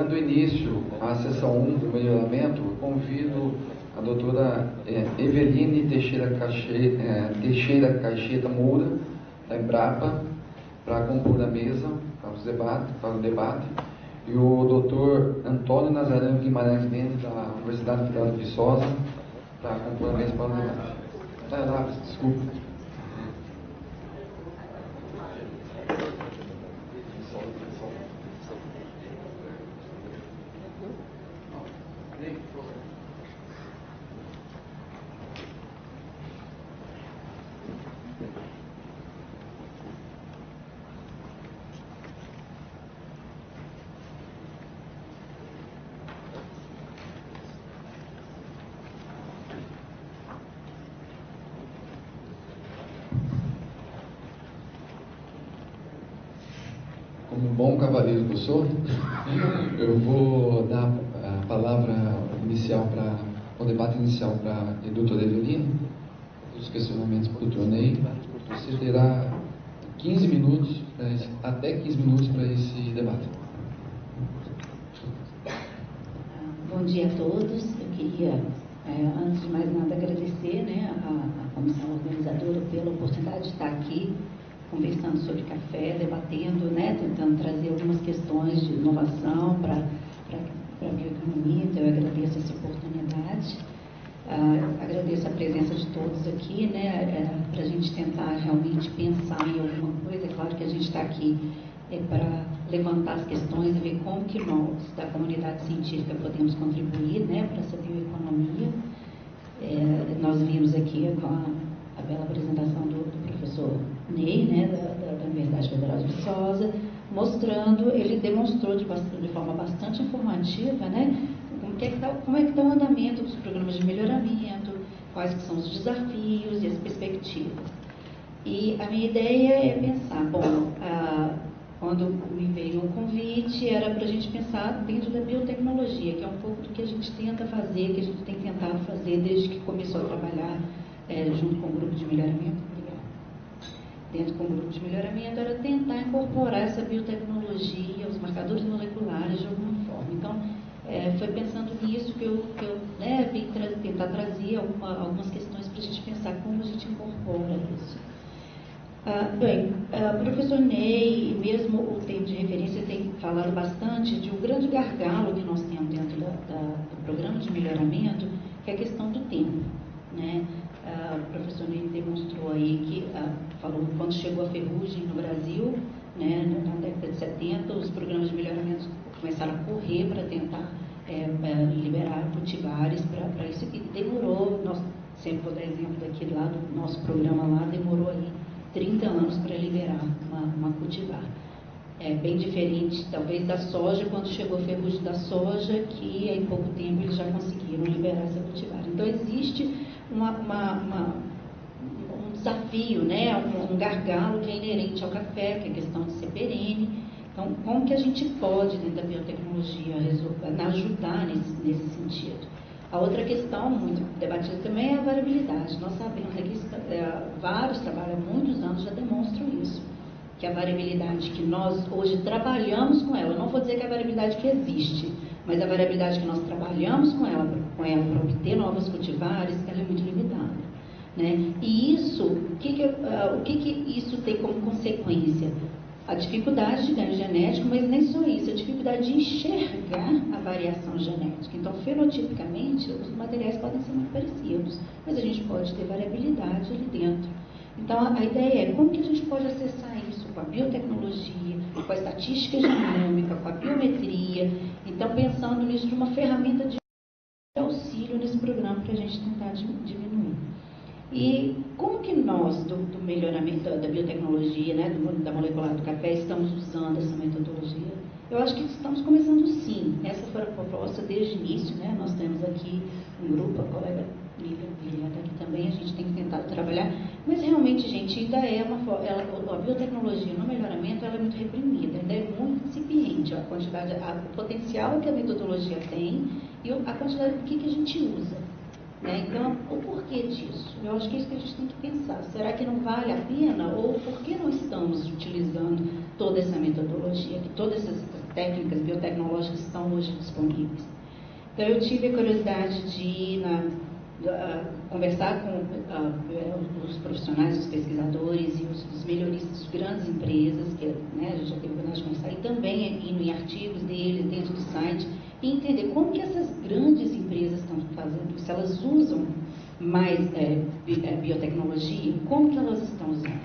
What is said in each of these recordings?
Dando início à sessão 1 do melhoramento, convido a doutora Eveline Teixeira Caixeta Moura, da Embrapa, para compor a mesa, para o debate, e o doutor Antônio Nazareno Guimarães Mendes, da Universidade Federal de Viçosa, para compor a mesa para o debate. Desculpa. Como bom cavaleiro que eu sou, eu vou dar a palavra inicial para o debate inicial para a doutora Eveline, os questionamentos para o doutor Ney. Você terá 15 minutos, até 15 minutos para esse debate. Bom dia a todos. Eu queria, antes de mais nada, agradecer, a comissão organizadora pela oportunidade de estar aqui conversando sobre café, debatendo, tentando trazer algumas questões de inovação para a bioeconomia. Então, eu agradeço essa oportunidade. Agradeço a presença de todos aqui, para a gente tentar realmente pensar em alguma coisa. É claro que a gente está aqui para levantar as questões e ver como que nós, da comunidade científica, podemos contribuir, para essa bioeconomia. Nós vimos aqui com a bela apresentação do professor Ney, da Universidade Federal de Viçosa, mostrando, ele demonstrou de forma bastante informativa, como é que está o andamento dos programas de melhoramento, quais que são os desafios e as perspectivas. E a minha ideia é pensar, quando me veio o convite, era para a gente pensar dentro da biotecnologia, que é um pouco do que a gente tenta fazer, que a gente tem tentado fazer desde que começou a trabalhar junto com o grupo de melhoramento. Dentro do grupo de melhoramento, era tentar incorporar essa biotecnologia, os marcadores moleculares de alguma forma. Então, foi pensando nisso que eu vim tentar trazer algumas questões para a gente pensar como a gente incorpora isso. O professor Ney, mesmo o tempo de referência, tem falado bastante de um grande gargalo que nós temos dentro do programa de melhoramento, que é a questão do tempo. O professor Ney demonstrou aí que, falou quando chegou a ferrugem no Brasil, na década de 70, os programas de melhoramento começaram a correr para tentar liberar cultivares para isso, e demorou, nós sempre vou dar exemplo daquele lá do nosso programa lá, demorou aí 30 anos para liberar uma cultivar. É bem diferente, talvez, da soja, quando chegou a ferrugem da soja, que em pouco tempo eles já conseguiram liberar essa cultivar. Então, existe um desafio, um gargalo que é inerente ao café, que é a questão de ser perene. Então, como que a gente pode, dentro da biotecnologia, ajudar nesse sentido? A outra questão, muito debatida também, é a variabilidade. Nós sabemos que vários trabalhos, há muitos anos, já demonstram isso, que a variabilidade que nós hoje trabalhamos com ela, não vou dizer que a variabilidade que existe, mas a variabilidade que nós trabalhamos com ela para obter novos cultivares, ela é muito limitada. E isso, o que isso tem como consequência? A dificuldade de ganho genético, mas nem só isso, a dificuldade de enxergar a variação genética. Então, fenotipicamente, os materiais podem ser muito parecidos, mas a gente pode ter variabilidade ali dentro. Então, a ideia é como que a gente pode acessar isso com a biotecnologia, com a estatística genômica, com a biometria. Então, pensando nisso de uma ferramenta de auxílio nesse programa para a gente tentar diminuir. E como que nós, do melhoramento da biotecnologia, da molecular do café, estamos usando essa metodologia? Eu acho que estamos começando sim. Essa foi a proposta desde o início, Nós temos aqui um grupo, a colega Lívia está aqui também, a gente tem tentado trabalhar, mas realmente, gente, ainda a biotecnologia no melhoramento, ela é muito reprimida, ainda é muito incipiente, a quantidade, o potencial que a metodologia tem e a quantidade do que a gente usa. Né? Então, o porquê disso? Eu acho que é isso que a gente tem que pensar. Será que não vale a pena? Ou por que não estamos utilizando toda essa metodologia, que todas essas técnicas biotecnológicas estão hoje disponíveis? Então, eu tive a curiosidade de ir conversar com os profissionais, os pesquisadores e os melhoristas de grandes empresas, que né, a gente já teve a oportunidade de conversar, e também indo em artigos deles, dentro do site, e entender como que essas grandes empresas estão fazendo, se elas usam mais biotecnologia, como que elas estão usando.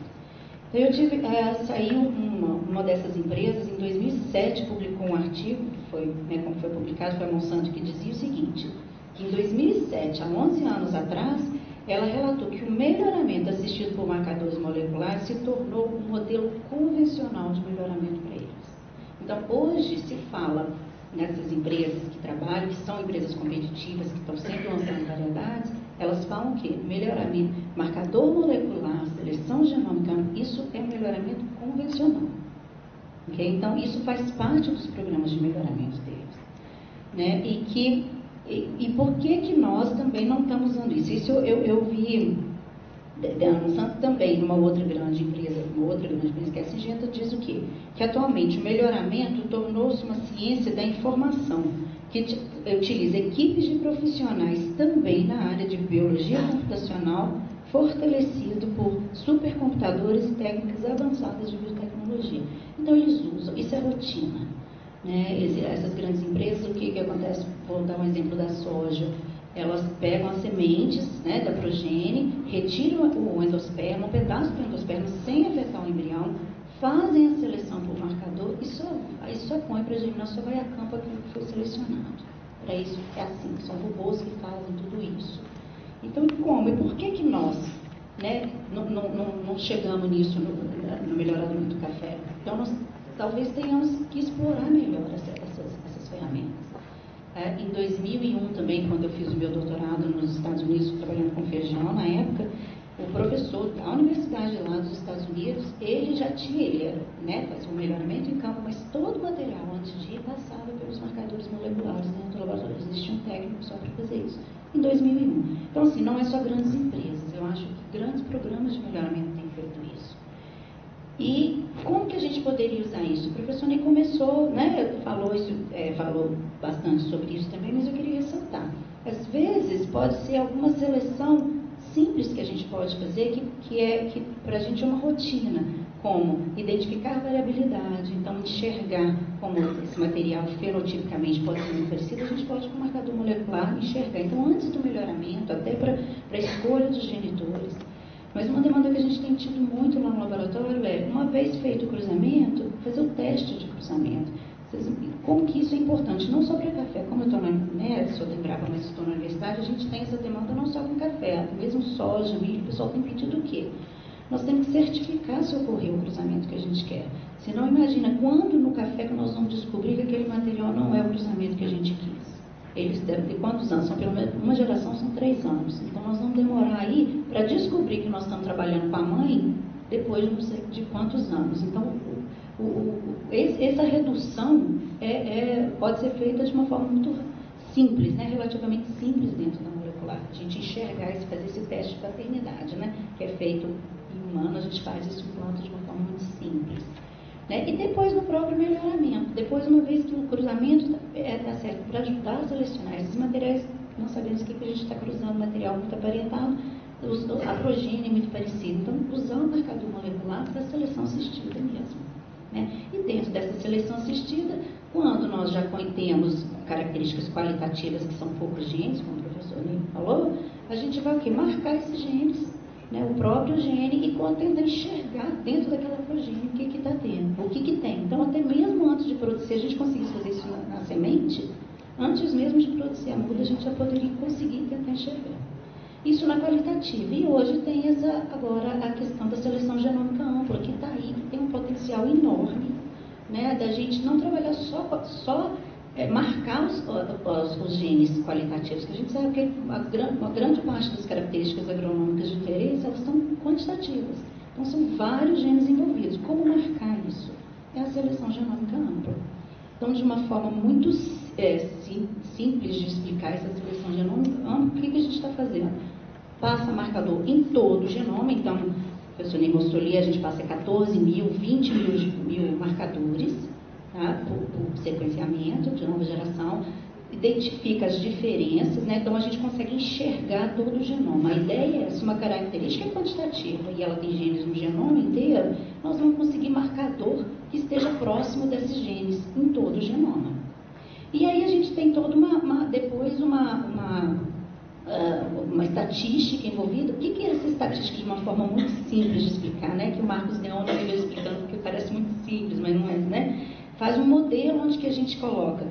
Então, eu tive, saiu uma dessas empresas, em 2007, publicou um artigo, que foi, né, como foi publicado, foi a Monsanto, que dizia o seguinte, que em 2007, há 11 anos atrás, ela relatou que o melhoramento assistido por marcadores moleculares se tornou um modelo convencional de melhoramento para eles. Então, hoje se fala nessas empresas que trabalham, que são empresas competitivas, que estão sempre lançando variedades, elas falam que melhoramento, marcador molecular, seleção genômica, isso é um melhoramento convencional. Okay? Então, isso faz parte dos programas de melhoramento deles. Né? E por que nós também não estamos usando isso? Isso eu vi da Monsanto também, numa outra grande empresa, que é a Syngenta, diz o quê? Que atualmente o melhoramento tornou-se uma ciência da informação, que utiliza equipes de profissionais também na área de biologia computacional, fortalecido por supercomputadores e técnicas avançadas de biotecnologia. Então eles usam, isso é rotina. Né? Essas grandes empresas, o que acontece? Vou dar um exemplo da soja. Elas pegam as sementes, né, da progênie, retiram o endosperma, um pedaço do endosperma sem afetar o embrião, fazem a seleção por marcador e só põe para germinar, só vai a campo aquilo que foi selecionado. Para isso é assim, são robôs que fazem tudo isso. Então, como? E por que nós, né, não chegamos nisso no melhoramento do café? Então, nós talvez tenhamos que explorar melhor essas ferramentas. Em 2001 também, quando eu fiz o meu doutorado nos Estados Unidos, trabalhando com feijão, na época, o professor da universidade lá dos Estados Unidos, ele era, né, fazia um melhoramento em campo, mas todo o material antes de ir passava pelos marcadores moleculares dentro do laboratório. Existia um técnico só para fazer isso, em 2001. Então, assim, não é só grandes empresas, eu acho que grandes programas de melhoramento têm feito isso. E como que a gente poderia usar isso? O professor Ney começou, né, falou bastante sobre isso também, mas eu queria ressaltar. Às vezes pode ser alguma seleção simples que a gente pode fazer, que para a gente é uma rotina, como identificar variabilidade, então enxergar como esse material fenotipicamente pode ser muito parecido, a gente pode com o marcador molecular enxergar. Então, antes do melhoramento, até para a escolha dos genitores. Mas uma demanda que a gente tem tido muito lá no laboratório é, uma vez feito o cruzamento, fazer o teste de cruzamento. Como que isso é importante, não só para café, como eu estou sou da Embrapa, mas estou na universidade, a gente tem essa demanda não só com café, mesmo soja, milho, o pessoal tem pedido o quê? Nós temos que certificar se ocorreu o cruzamento que a gente quer. Senão, imagina, quando no café que nós vamos descobrir que aquele material não é o cruzamento que a gente quis. Eles devem ter quantos anos? São pelo menos uma geração, são 3 anos. Então, nós vamos demorar aí para descobrir que nós estamos trabalhando com a mãe depois de não sei de quantos anos. Então, essa redução pode ser feita de uma forma muito simples, né? Relativamente simples dentro da molecular. A gente enxergar e fazer esse teste de paternidade, né? Que é feito em humano, a gente faz isso em planta de uma forma muito simples. Né? E depois no próprio melhoramento. Depois, uma vez que o cruzamento está certo para ajudar a selecionar esses materiais, nós sabemos que a gente está cruzando material muito aparentado, a progênie é muito parecida. Então, usar o marcador molecular para a seleção assistida mesmo. Né? E dentro dessa seleção assistida, quando nós já temos características qualitativas que são poucos genes, como o professor Ney falou, a gente vai o quê? Marcar esses genes, né? O próprio gene, e tentar enxergar dentro daquela progênie o que está tendo, o que tem. Então, até mesmo antes de produzir, se a gente conseguisse fazer isso na semente, antes mesmo de produzir a muda, a gente já poderia conseguir tentar enxergar. Isso na qualitativa. E hoje tem agora a questão da seleção genômica ampla, que está aí, que tem um potencial enorme, né, da gente não trabalhar só marcar os genes qualitativos, que a gente sabe que uma grande parte das características agronômicas de interesse, elas são quantitativas. Então, são vários genes envolvidos. Como marcar isso? É a seleção genômica ampla. Então, de uma forma muito simples de explicar essa seleção genômica. O que a gente está fazendo? Passa marcador em todo o genoma, então, o professor Ney mostrou ali, a gente passa 14 mil, 20 mil marcadores, tá? por sequenciamento de nova geração, identifica as diferenças, né? Então a gente consegue enxergar todo o genoma. A ideia é, se uma característica é quantitativa e ela tem genes no genoma inteiro, nós vamos conseguir marcador que esteja próximo desses genes em todo o genoma. E aí a gente tem toda depois uma estatística envolvida. O que é essa estatística, de uma forma muito simples de explicar, né? Que o Marcos Leone veio explicando, porque parece muito simples, mas não é, né? Faz um modelo onde que a gente coloca,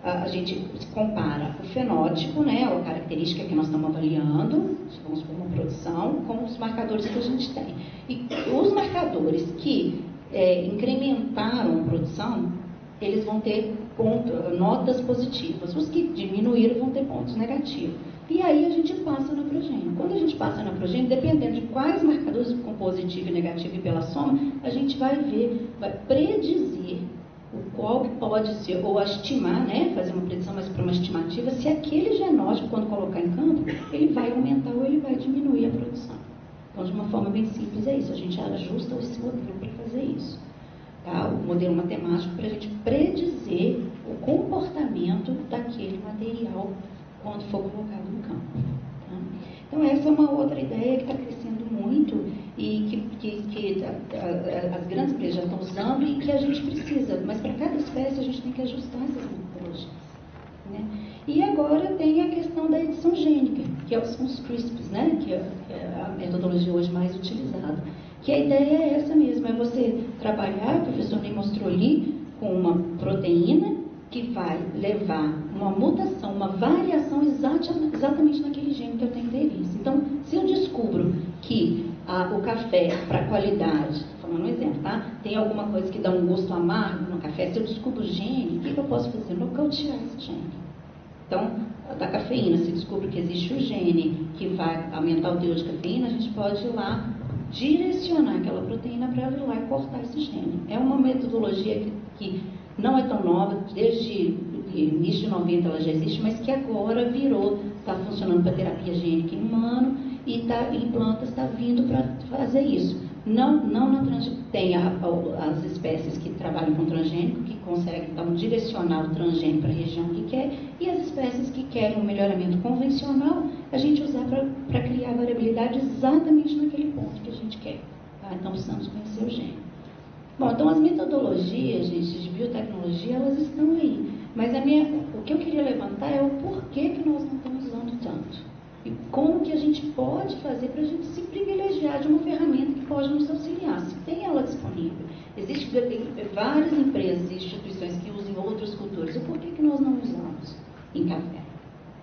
a gente compara o fenótipo, né? A característica que nós estamos avaliando, vamos por uma produção, com os marcadores que a gente tem. E os marcadores que incrementaram a produção, eles vão ter notas positivas. Os que diminuíram vão ter pontos negativos. E aí a gente passa na progênie. Quando a gente passa na progênie, dependendo de quais marcadores, com positivo e negativo e pela soma, a gente vai ver, vai predizer qual que pode ser, ou estimar, né, fazer uma predição, mas para uma estimativa, se aquele genótipo, quando colocar em campo, ele vai aumentar ou ele vai diminuir a produção. Então, de uma forma bem simples, é isso. A gente ajusta esse modelo para fazer isso. Tá? O modelo matemático para a gente predizer o comportamento daquele material quando for colocado no campo. Tá? Então, essa é uma outra ideia que está crescendo muito e que as grandes empresas já estão usando e que a gente precisa, mas para cada espécie a gente tem que ajustar essas metodologias. Né? E agora tem a questão da edição gênica, que são os CRISPs, né? Que é a metodologia hoje mais utilizada. Que a ideia é essa mesmo, é você trabalhar, o professor Ney mostrou ali, com uma proteína que vai levar uma mutação, uma variação exatamente naquele gene que eu tenho interesse. Então, se eu descubro que o café, para qualidade, falando um exemplo, tá? Tem alguma coisa que dá um gosto amargo no café, se eu descubro o gene, o que eu posso fazer? Nocautear esse gene. Então, da cafeína, se descobre que existe o gene que vai aumentar o teor de cafeína, a gente pode ir lá direcionar aquela proteína para ela ir lá e cortar esse gene. É uma metodologia que não é tão nova, desde o início de 90 ela já existe, mas que agora está funcionando para terapia gênica em humano e em plantas está vindo para fazer isso. Tem as espécies que trabalham com transgênico, que conseguem então direcionar o transgênico para a região que quer, e as espécies que querem um melhoramento convencional, a gente usar para criar variabilidade exatamente naquele ponto que a gente quer. Tá? Então precisamos conhecer o gene. Bom, então as metodologias, gente, de biotecnologia, elas estão aí. Mas o que eu queria levantar é o porquê que nós não estamos usando tanto. E como que a gente pode fazer para a gente se privilegiar de uma ferramenta que pode nos auxiliar, se tem ela disponível. Existem várias empresas e instituições que usam outras culturas. E por que nós não usamos em café?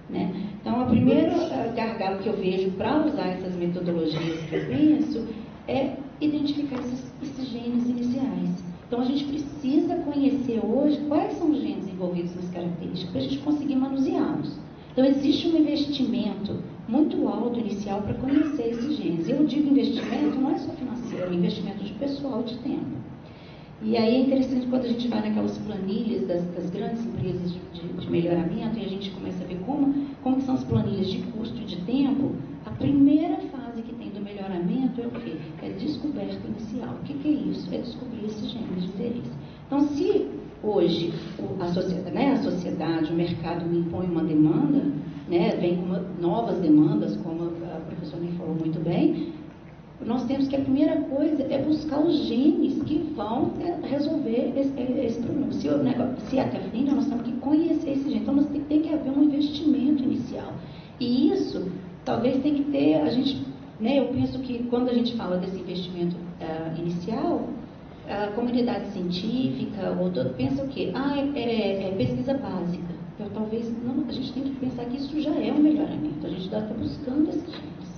Né? Então, o primeiro gargalo que eu vejo para usar essas metodologias que eu penso é identificar esses genes iniciais. Então, a gente precisa conhecer hoje quais são os genes envolvidos nas características para a gente conseguir manuseá-los. Então, existe um investimento muito alto inicial para conhecer esses genes. Eu digo investimento, não é só financeiro, é um investimento de pessoal, de tempo. E aí é interessante quando a gente vai naquelas planilhas das grandes empresas de melhoramento e a gente começa a ver como que são as planilhas de custo e de tempo. A primeira fase que tem do melhoramento é o quê? É descoberta inicial. O que é isso? É descobrir esses genes de interesse. Então, se hoje a sociedade, o mercado me impõe uma demanda, né, vem com novas demandas, como a professora me falou muito bem, nós temos que a primeira coisa é buscar os genes que vão resolver esse problema. Se a cafeína, nós temos que conhecer esse gene. Então, tem que haver um investimento inicial. E isso, talvez tem que ter, eu penso que quando a gente fala desse investimento inicial, a comunidade científica, pensa o quê? É pesquisa básica. Então, talvez, a gente tem que pensar que isso já é um melhoramento. A gente está buscando esses genes.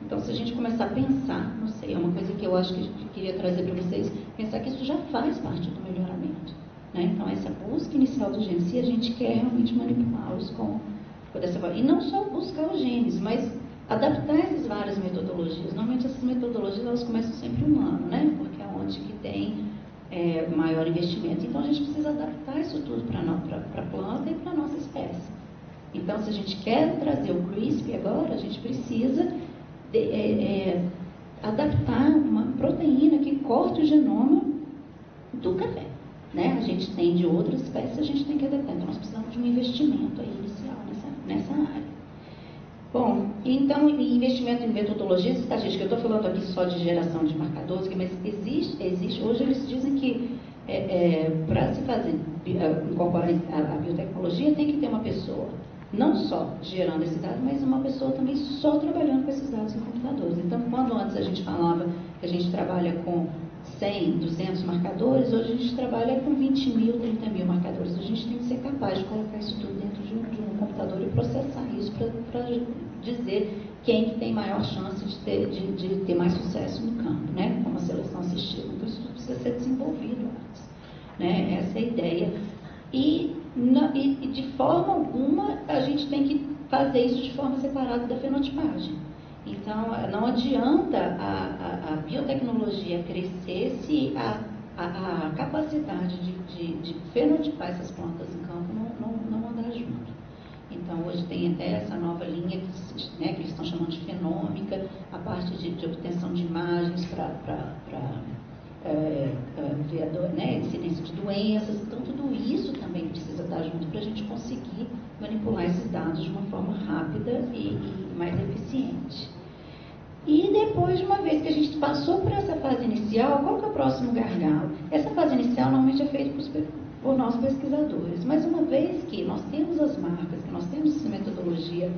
Então, se a gente começar a pensar, não sei, é uma coisa que eu acho que eu queria trazer para vocês, pensar que isso já faz parte do melhoramento. Né? Então, essa busca inicial dos genes, se a gente quer realmente manipulá-los dessa forma. E não só buscar os genes, mas adaptar essas várias metodologias. Normalmente, essas metodologias, elas começam sempre humano, né? Porque é onde que tem maior investimento. Então, a gente precisa adaptar isso tudo para a planta e para a nossa espécie. Então, se a gente quer trazer o CRISPR agora, a gente precisa adaptar uma proteína que corta o genoma do café. Né? A gente tem de outras espécies, a gente tem que adaptar. Então, nós precisamos de um investimento aí inicial nessa área. Bom, então, investimento em metodologias estatísticas. Eu estou falando aqui só de geração de marcadores, mas existe hoje eles dizem que para se fazer, incorporar a biotecnologia, tem que ter uma pessoa não só gerando esses dados, mas uma pessoa também só trabalhando com esses dados em computadores. Então, quando antes a gente falava que a gente trabalha com 100, 200 marcadores, hoje a gente trabalha com 20 mil, 30 mil marcadores. A gente tem que ser capaz de colocar isso tudo dentro de um computador e processar isso para dizer quem que tem maior chance de ter mais sucesso no campo, né? Como a seleção assistida. Então, isso tudo precisa ser desenvolvido antes. Né? Essa é a ideia. E de forma alguma a gente tem que fazer isso de forma separada da fenotipagem. Então, não adianta a biotecnologia crescer se a capacidade de fenotipar essas plantas em campo não andar junto. Então, hoje tem até essa nova linha que eles estão chamando de fenômica, a parte de obtenção de imagens para incidência de doenças. Então, tudo isso também precisa estar junto para a gente conseguir manipular esses dados de uma forma rápida e mais eficiente. E depois, de uma vez que a gente passou por essa fase inicial, qual que é o próximo gargalo? Essa fase inicial normalmente é feita por nós pesquisadores, mas uma vez que nós temos as marcas, que nós temos essa metodologia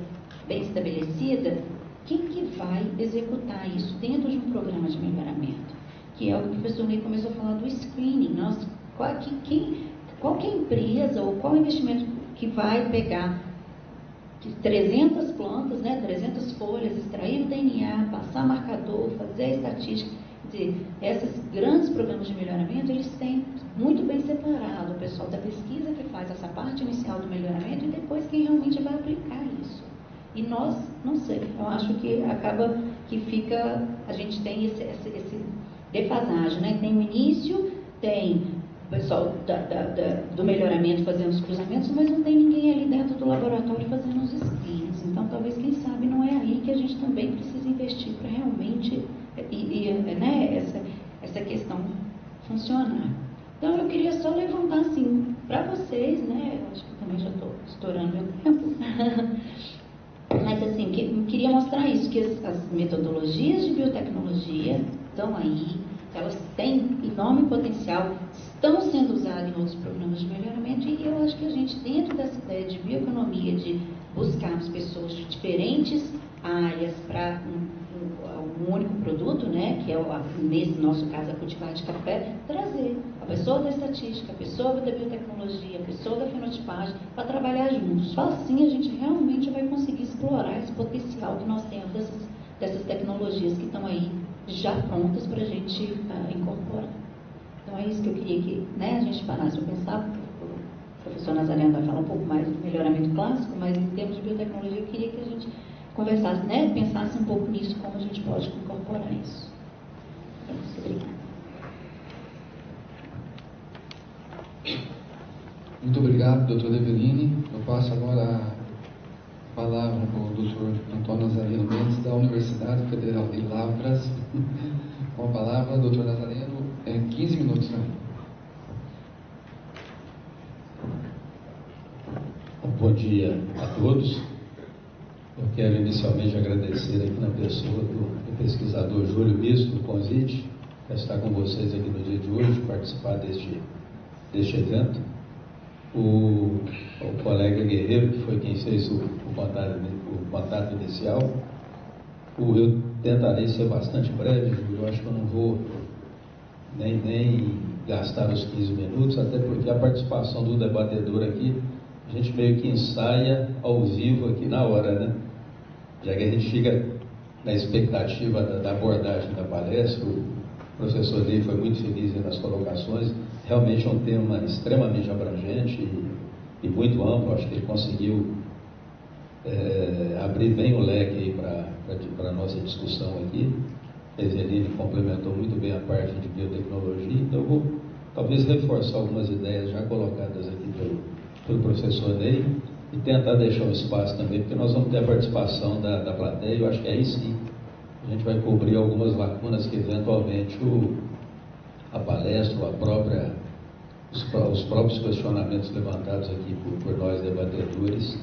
bem estabelecida, quem que vai executar isso dentro de um programa de melhoramento? Que é o que o professor Ney começou a falar do screening. Qual que é a empresa ou qual investimento que vai pegar 300 plantas, 300 folhas, extrair o DNA, passar marcador, fazer a estatística? Quer dizer, esses grandes programas de melhoramento, eles têm muito bem separado o pessoal da pesquisa que faz essa parte inicial do melhoramento e depois quem realmente vai aplicar isso. E nós, não sei, eu acho que acaba que fica, a gente tem esse defasagem, né? Tem o início, tem o pessoal do melhoramento fazendo os cruzamentos, mas não tem ninguém ali dentro do laboratório fazendo os screens. Então, talvez, quem sabe, não é aí que a gente também precisa investir para realmente essa questão funcionar. Então, eu queria só levantar, assim, para vocês, né? Eu acho que também já estou estourando meu tempo. Mas, assim, queria mostrar isso, que as metodologias de biotecnologia estão aí, elas têm enorme potencial, estão sendo usadas em outros programas de melhoramento, e eu acho que a gente, dentro dessa ideia de bioeconomia, de buscarmos pessoas de diferentes áreas para um único produto, né, que é, nesse nosso caso, a cultivar de café, trazer a pessoa da estatística, a pessoa da biotecnologia, a pessoa da fenotipagem, para trabalhar juntos. Só assim a gente realmente vai conseguir explorar esse potencial que nós temos dessas tecnologias que estão aí já prontas para a gente incorporar. Então, é isso que eu queria que a gente parasse para pensar. O professor Nazareno vai falar um pouco mais do melhoramento clássico, mas em termos de biotecnologia, eu queria que a gente conversasse, pensasse um pouco nisso, como a gente pode incorporar isso. É isso, obrigada. Muito obrigado, doutora Eveline. Eu passo agora a palavra para o doutor Antônio Nazareno Mendes, da Universidade Federal de Lavras. Com a palavra, doutor Nazareno, 15 minutos também. Bom dia a todos. Eu quero inicialmente agradecer aqui na pessoa do pesquisador Júlio Misto o convite para estar com vocês aqui no dia de hoje, participar deste evento. O colega Guerreiro, que foi quem fez o contato inicial, eu tentarei ser bastante breve, Júlio. Eu acho que eu não vou nem gastar os 15 minutos, até porque a participação do debatedor aqui, a gente meio que ensaia ao vivo aqui na hora, né? Já que a gente fica na expectativa da abordagem da palestra. O professor Ney foi muito feliz nas colocações. Realmente é um tema extremamente abrangente e muito amplo. Acho que ele conseguiu abrir bem o leque para a nossa discussão aqui. A Eveline complementou muito bem a parte de biotecnologia, então eu vou talvez reforçar algumas ideias já colocadas aqui pelo professor Ney e tentar deixar um espaço também, porque nós vamos ter a participação da plateia, e eu acho que aí sim a gente vai cobrir algumas lacunas que eventualmente a palestra ou os próprios questionamentos levantados aqui por nós debatedores,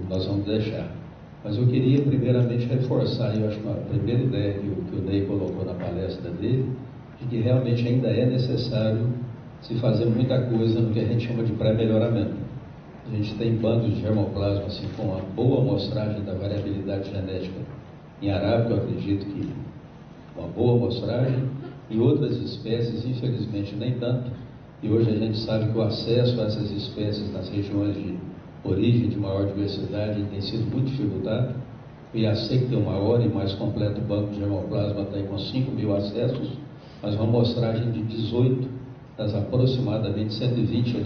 nós vamos deixar. Mas eu queria primeiramente reforçar, eu acho que a primeira ideia que o Ney colocou na palestra dele, de que realmente ainda é necessário se fazer muita coisa no que a gente chama de pré-melhoramento. A gente tem bancos de germoplasma assim, com uma boa amostragem da variabilidade genética em arábica, eu acredito que uma boa amostragem, e outras espécies, infelizmente, nem tanto. E hoje a gente sabe que o acesso a essas espécies nas regiões de origem de maior diversidade tem sido muito dificultado. O IAC, que tem o maior e mais completo banco de germoplasma, está aí com 5.000 acessos, mas uma amostragem de 18 das aproximadamente 120,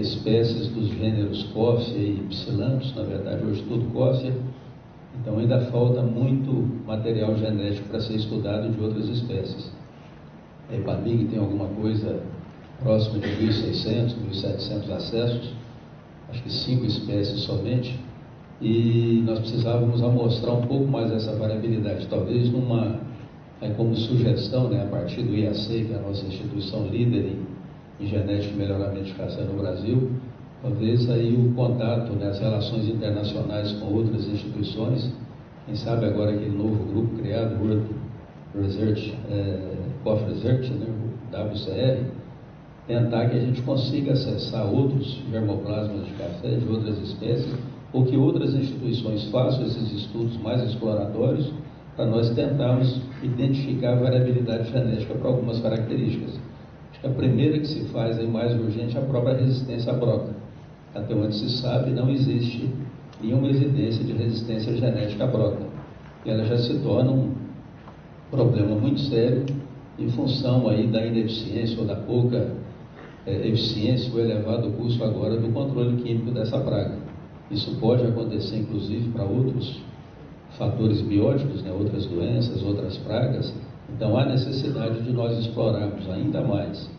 espécies dos gêneros Coffea e Psilanthus, na verdade hoje tudo Coffea. Então ainda falta muito material genético para ser estudado de outras espécies. A Epamig tem alguma coisa próxima de 1.600, 1.700 acessos, acho que 5 espécies somente, e nós precisávamos amostrar um pouco mais essa variabilidade, talvez como sugestão, a partir do IAC, que é a nossa instituição líder em genética e melhoramento de caçada no Brasil, talvez aí o contato, as relações internacionais com outras instituições, quem sabe agora aquele novo grupo criado, World Research, Coffee Research, o WCR, tentar que a gente consiga acessar outros germoplasmas de café de outras espécies, ou que outras instituições façam esses estudos mais exploratórios, para nós tentarmos identificar a variabilidade genética para algumas características. Acho que a primeira que se faz aí mais urgente é a própria resistência à broca. Até onde se sabe, não existe nenhuma evidência de resistência genética à broca. E ela já se torna um problema muito sério em função aí da ineficiência ou da pouca eficiência ou elevado custo agora do controle químico dessa praga. Isso pode acontecer, inclusive, para outros fatores bióticos, outras doenças, outras pragas. Então, há necessidade de nós explorarmos ainda mais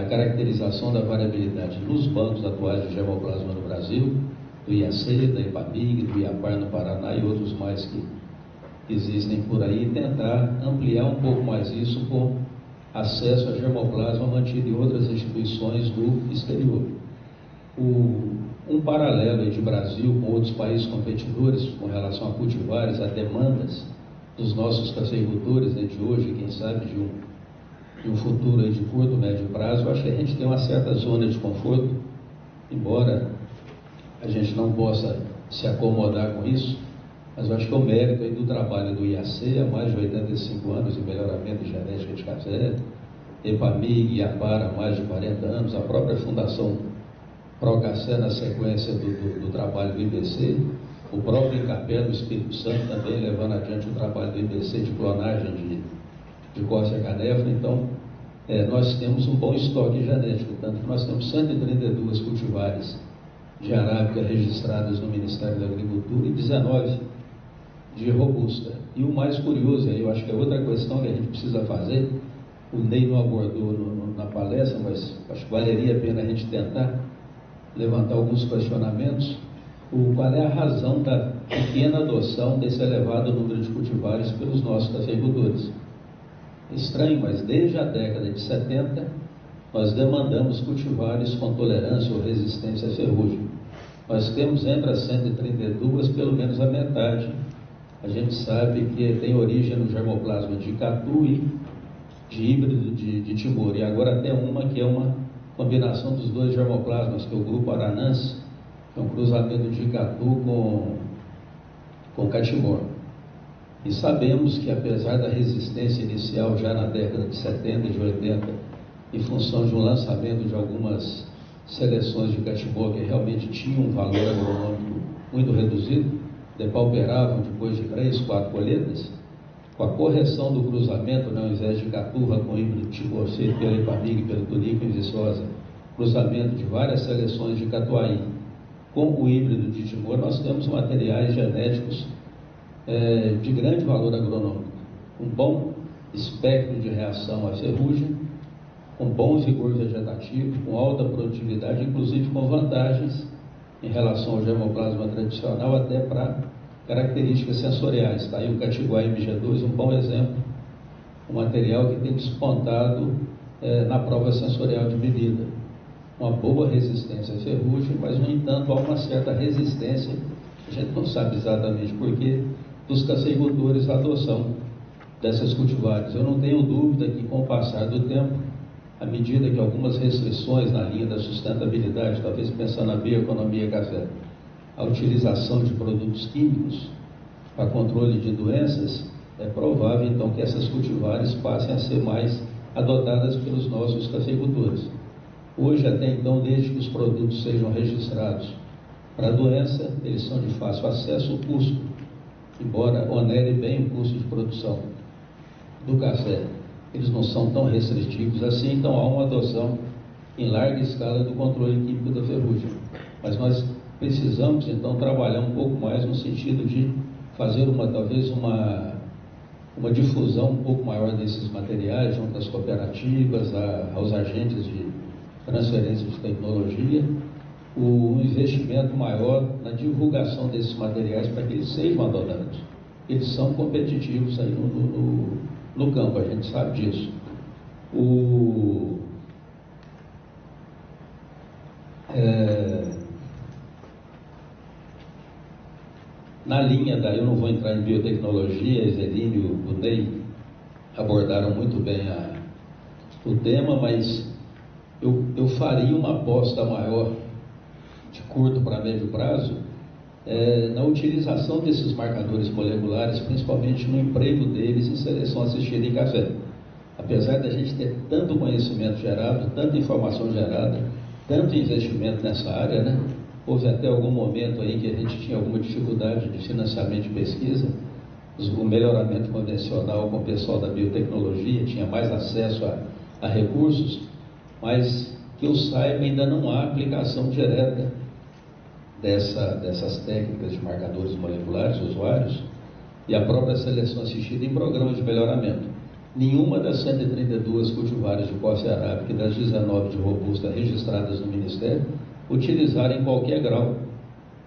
a caracterização da variabilidade nos bancos atuais de germoplasma no Brasil, do IAC, da Epamig, do IAPAR no Paraná e outros mais que existem por aí, e tentar ampliar um pouco mais isso com acesso a germoplasma mantido em outras instituições do exterior. Um paralelo de Brasil com outros países competidores com relação a cultivares, a demandas dos nossos cafeicultores de hoje, quem sabe de um futuro aí de curto, médio prazo, eu acho que a gente tem uma certa zona de conforto, embora a gente não possa se acomodar com isso, mas eu acho que o mérito aí do trabalho do IAC há mais de 85 anos em melhoramento de genética de café, Epamig e IAPAR há mais de 40 anos, a própria Fundação Procafé na sequência do trabalho do IBC, o próprio Incapé do Espírito Santo também levando adiante o trabalho do IBC de clonagem de Coffea canephora. Então, nós temos um bom estoque genético, tanto que nós temos 132 cultivares de arábica registradas no Ministério da Agricultura e 19 de robusta. E o mais curioso, aí eu acho que é outra questão que a gente precisa fazer, o Ney não abordou na palestra, mas acho que valeria a pena a gente tentar levantar alguns questionamentos. Qual é a razão da pequena adoção desse elevado número de cultivares pelos nossos cafeicultores? Estranho, mas desde a década de 70 nós demandamos cultivares com tolerância ou resistência à ferrugem. Nós temos entre as 132 pelo menos a metade. A gente sabe que tem origem no germoplasma de Catu e de híbrido de Timor, e agora até uma que é uma combinação dos dois germoplasmas, que é o grupo Aranãs, que é um cruzamento de Catu com Catimor. E sabemos que, apesar da resistência inicial já na década de 70 e de 80, em função de um lançamento de algumas seleções de Catimor que realmente tinham um valor agronômico muito reduzido, depauperavam depois de 3, 4 colheitas, com a correção do cruzamento, ao invés de Caturra com híbrido Timor feito pela Epamig, pelo Tunico e Viçosa, cruzamento de várias seleções de Catuai com o híbrido de Timor, nós temos materiais genéticos de grande valor agronômico, com bom espectro de reação à ferrugem, com bom vigor vegetativo, com alta produtividade, inclusive com vantagens em relação ao germoplasma tradicional, até para características sensoriais. Está aí o Catiguá MG2, um bom exemplo, um material que tem despontado na prova sensorial de bebida. Uma boa resistência à ferrugem, mas, no entanto, há uma certa resistência, a gente não sabe exatamente porquê, dos cafeicultores à adoção dessas cultivares. Eu não tenho dúvida que, com o passar do tempo, à medida que algumas restrições na linha da sustentabilidade, talvez pensando na bioeconomia café, a utilização de produtos químicos para controle de doenças, é provável então que essas cultivares passem a ser mais adotadas pelos nossos cafeicultores. Hoje, até então, desde que os produtos sejam registrados para a doença, eles são de fácil acesso. O custo, embora onere bem o custo de produção do café, eles não são tão restritivos assim, então há uma adoção em larga escala do controle químico da ferrugem. Mas nós precisamos então trabalhar um pouco mais no sentido de fazer talvez uma difusão um pouco maior desses materiais junto às cooperativas, aos agentes de transferência de tecnologia, o investimento maior na divulgação desses materiais para que eles sejam adotados. Eles são competitivos aí no campo, a gente sabe disso. Na linha eu não vou entrar em biotecnologia, Eveline e o Ney abordaram muito bem o tema, mas eu faria uma aposta maior de curto para médio prazo na utilização desses marcadores moleculares, principalmente no emprego deles em seleção assistida em café. Apesar da gente ter tanto conhecimento gerado, tanta informação gerada, tanto investimento nessa área, né? Houve até algum momento aí que a gente tinha alguma dificuldade de financiamento de pesquisa, o melhoramento convencional com o pessoal da biotecnologia tinha mais acesso a recursos, mas que eu saiba ainda não há aplicação direta dessas técnicas de marcadores moleculares, usuários, e a própria seleção assistida em programas de melhoramento. Nenhuma das 132 cultivares de coffea arábica e das 19 de robusta registradas no Ministério utilizaram em qualquer grau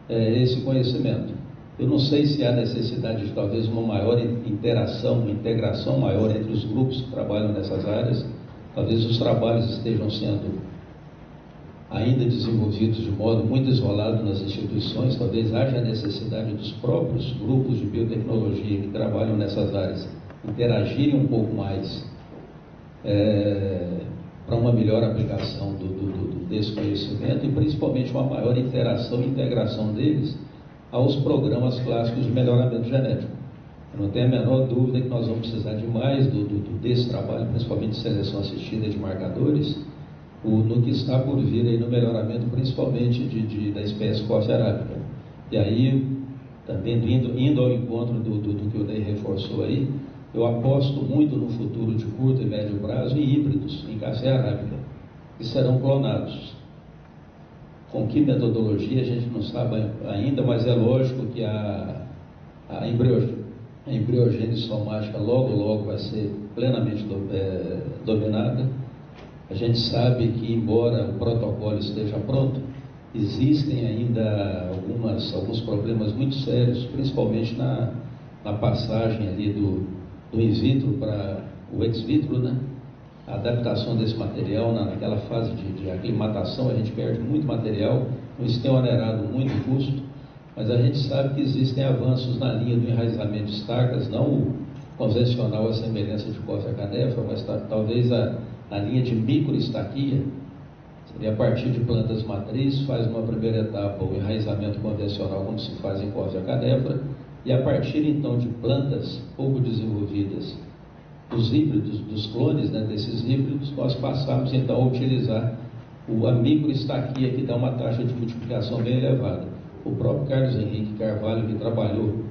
esse conhecimento. Eu não sei se há necessidade de talvez uma maior interação, uma integração maior entre os grupos que trabalham nessas áreas. Talvez os trabalhos estejam sendo ainda desenvolvidos de modo muito isolado nas instituições. Talvez haja necessidade dos próprios grupos de biotecnologia que trabalham nessas áreas interagirem um pouco mais para uma melhor aplicação desse conhecimento e principalmente uma maior interação e integração deles aos programas clássicos de melhoramento genético. Eu não tenho a menor dúvida que nós vamos precisar de mais desse trabalho, principalmente de seleção assistida de marcadores, no que está por vir aí no melhoramento, principalmente da espécie coffea arábica. E aí, também indo ao encontro do que o Ney reforçou aí, eu aposto muito no futuro de curto e médio prazo em híbridos, em café arábica, que serão clonados. Com que metodologia a gente não sabe ainda, mas é lógico que a embriogênese somática logo vai ser plenamente dominada. A gente sabe que, embora o protocolo esteja pronto, existem ainda alguns problemas muito sérios, principalmente na passagem ali do in vitro para o ex vitro, né? A adaptação desse material naquela fase de aclimatação, a gente perde muito material, isso tem onerado muito o custo, mas a gente sabe que existem avanços na linha do enraizamento de estacas, não o convencional à semelhança de coffea canephora, mas talvez na linha de microestaquia, seria a partir de plantas matriz, faz uma primeira etapa o enraizamento convencional, como se faz em coffea canephora, e a partir então de plantas pouco desenvolvidas, dos híbridos, dos clones, né, desses híbridos, nós passamos então a utilizar a microestaquia, que dá uma taxa de multiplicação bem elevada. O próprio Carlos Henrique Carvalho, que trabalhou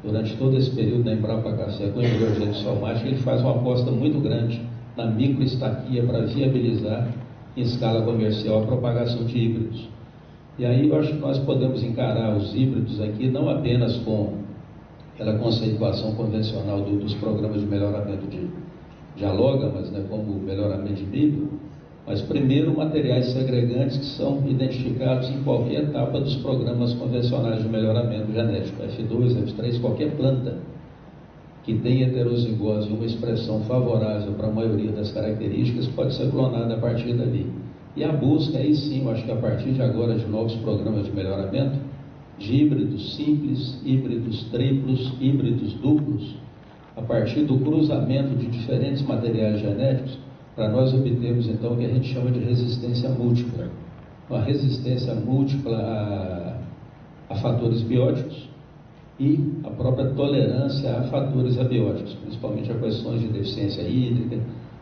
durante todo esse período na Embrapa Café com embriogênese somática, ele faz uma aposta muito grande na microestaquia para viabilizar em escala comercial a propagação de híbridos. E aí eu acho que nós podemos encarar os híbridos aqui não apenas com aquela conceituação convencional dos programas de melhoramento dialoga, mas não é como melhoramento de nível. Mas primeiro, materiais segregantes que são identificados em qualquer etapa dos programas convencionais de melhoramento genético, F2, F3, qualquer planta que tem heterozigose e uma expressão favorável para a maioria das características pode ser clonada a partir dali. E a busca, aí sim, eu acho que a partir de agora, de novos programas de melhoramento, de híbridos simples, híbridos triplos, híbridos duplos, a partir do cruzamento de diferentes materiais genéticos, para nós obtermos então o que a gente chama de resistência múltipla. Uma resistência múltipla a fatores bióticos e a própria tolerância a fatores abióticos, principalmente a questões de deficiência hídrica,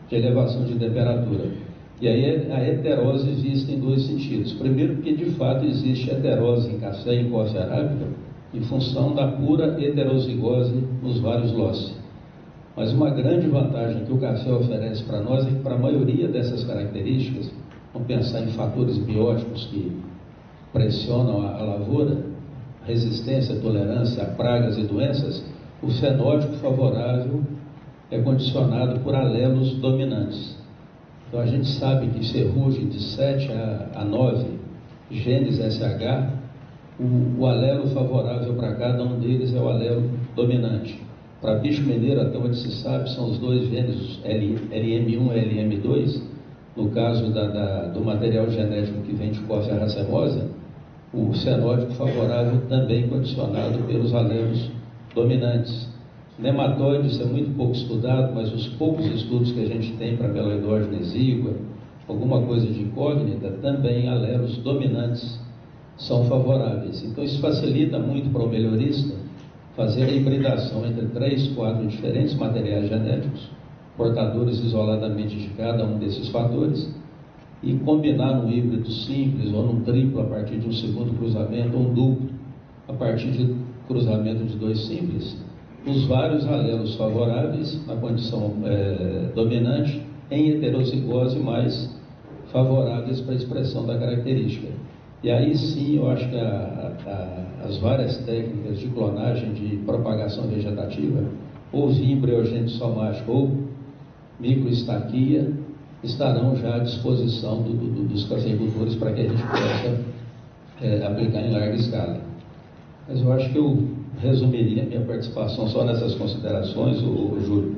de elevação de temperatura. E aí a heterose existe em dois sentidos. Primeiro, porque de fato existe heterose em café e em coffea arábica em função da pura heterozigose nos vários loci. Mas uma grande vantagem que o café oferece para nós é que para a maioria dessas características, vamos pensar em fatores bióticos que pressionam a lavoura, resistência, tolerância a pragas e doenças, o fenótipo favorável é condicionado por alelos dominantes. Então a gente sabe que ferrugem de 7 a 9 genes SH, o alelo favorável para cada um deles é o alelo dominante. Para bicho mineiro, até onde se sabe, são os dois genes, LM1 e LM2, no caso do material genético que vem de Coffea racemosa, o fenótipo favorável também condicionado pelos alelos dominantes. Nematóides é muito pouco estudado, mas os poucos estudos que a gente tem para meloidógena exígua, alguma coisa de incógnita, também alelos dominantes são favoráveis. Então isso facilita muito para o melhorista fazer a hibridação entre 3, 4 diferentes materiais genéticos, portadores isoladamente de cada um desses fatores, e combinar num híbrido simples ou num triplo a partir de um segundo cruzamento, ou um duplo a partir de cruzamento de dois simples, os vários alelos favoráveis na condição dominante em heterozigose mais favoráveis para a expressão da característica. E aí sim eu acho que as várias técnicas de clonagem, de propagação vegetativa, ou via embriogênese somática ou microestaquia, estarão já à disposição dos cafeicultores para que a gente possa aplicar em larga escala. Mas eu acho que eu resumiria a minha participação só nessas considerações, Júlio,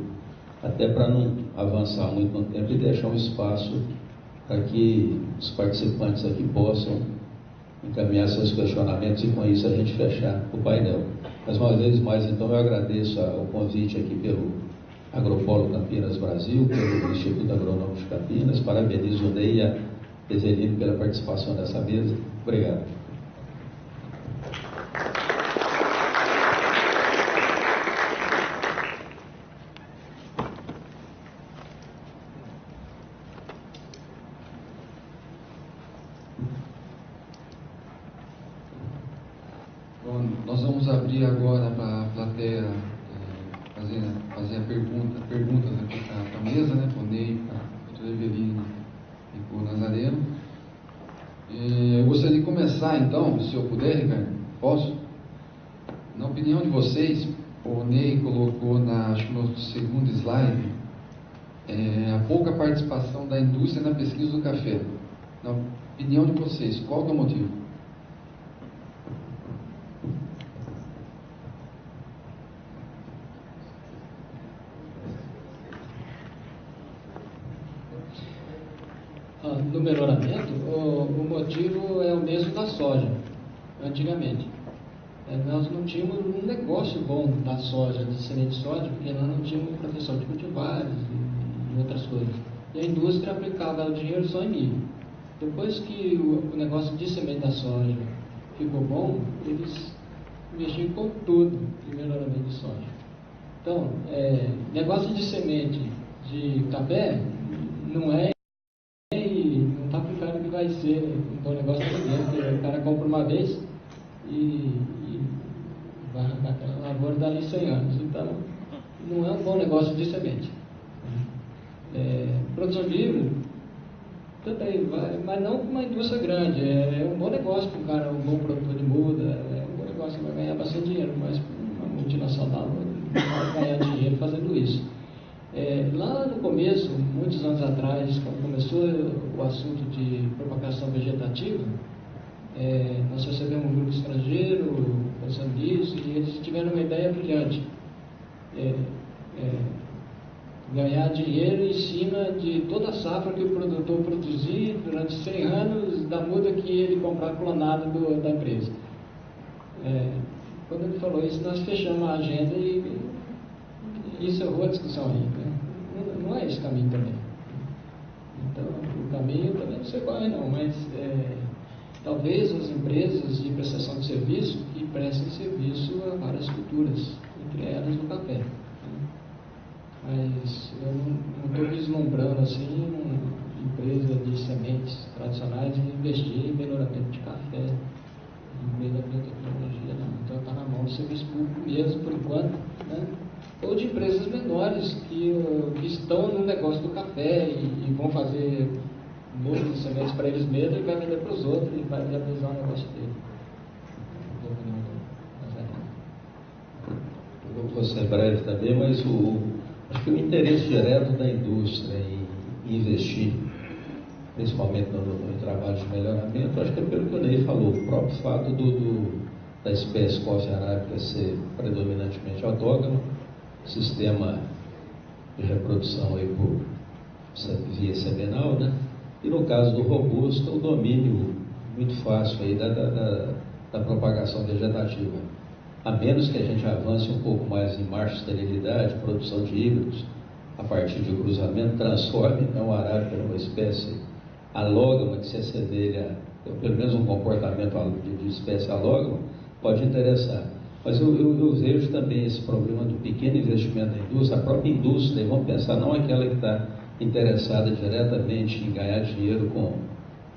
até para não avançar muito no tempo e deixar um espaço para que os participantes aqui possam encaminhar seus questionamentos e com isso a gente fechar o painel. Mais uma vez mais, então, eu agradeço o convite aqui pelo Agropolo Campinas Brasil, pelo Instituto Agronômico de Campinas, parabenizo o Ney e a Evelino pela participação nessa mesa. Obrigado. Bom, nós vamos abrir agora para a plateia fazer perguntas aqui para a mesa, né, para o Ney, para a doutora Evelina e para o Nazareno. Eu gostaria de começar então, se eu puder, Ricardo, posso? Na opinião de vocês, o Ney colocou acho que no segundo slide, a pouca participação da indústria na pesquisa do café. Na opinião de vocês, qual que é o motivo? No melhoramento, o motivo é o mesmo da soja, antigamente. Nós não tínhamos um negócio bom da soja, de semente de soja, porque nós não tínhamos proteção de cultivares e outras coisas. E a indústria aplicava o dinheiro só em milho. Depois que o negócio de semente da soja ficou bom, eles mexiam com tudo em melhoramento de soja. Então, negócio de semente de café não é vai ser um bom negócio também, porque o cara compra uma vez e vai arrancar aquela lavoura dali 100 anos. Então, não é um bom negócio de semente. Produção de livre também vai, mas não com uma indústria grande. É um bom negócio para um cara, um bom produtor de muda, é um bom negócio que vai ganhar bastante dinheiro, mas uma multinacional não vai ganhar dinheiro fazendo isso. Lá no começo, muitos anos atrás, quando começou o assunto de propagação vegetativa, nós recebemos um grupo estrangeiro pensando nisso, e eles tiveram uma ideia brilhante. Ganhar dinheiro em cima de toda a safra que o produtor produzir durante 100 anos da muda que ele comprar clonado da empresa. Quando ele falou isso, nós fechamos a agenda e isso é outra discussão aí, né? Não é esse caminho também. Então, o caminho também não sei qual é não, mas talvez as empresas de prestação de serviço que prestem serviço a várias culturas, entre elas o café. Mas eu não estou vislumbrando assim uma empresa de sementes tradicionais e investir em melhoramento de café, em meio da biotecnologia, não. Então está na mão do serviço público mesmo, por enquanto, né? Ou de empresas menores que estão no negócio do café e vão fazer números de sementes para eles mesmos e vai vender para os outros e vai viabilizar o negócio dele. Eu vou ser breve também, mas acho que o interesse direto da indústria em investir, principalmente no trabalho de melhoramento, acho que é pelo que o Ney falou, o próprio fato da espécie coffee arábica ser predominantemente autógama, sistema de reprodução aí via seminal, né? E no caso do robusta, o domínio muito fácil aí da propagação vegetativa. A menos que a gente avance um pouco mais em marcha de esterilidade, produção de híbridos, a partir de cruzamento, transforme não a arábica numa espécie alógama que se assemelha, pelo menos um comportamento de espécie alógama, pode interessar. Mas eu vejo também esse problema do pequeno investimento da indústria, a própria indústria, e vamos pensar, não aquela que está interessada diretamente em ganhar dinheiro com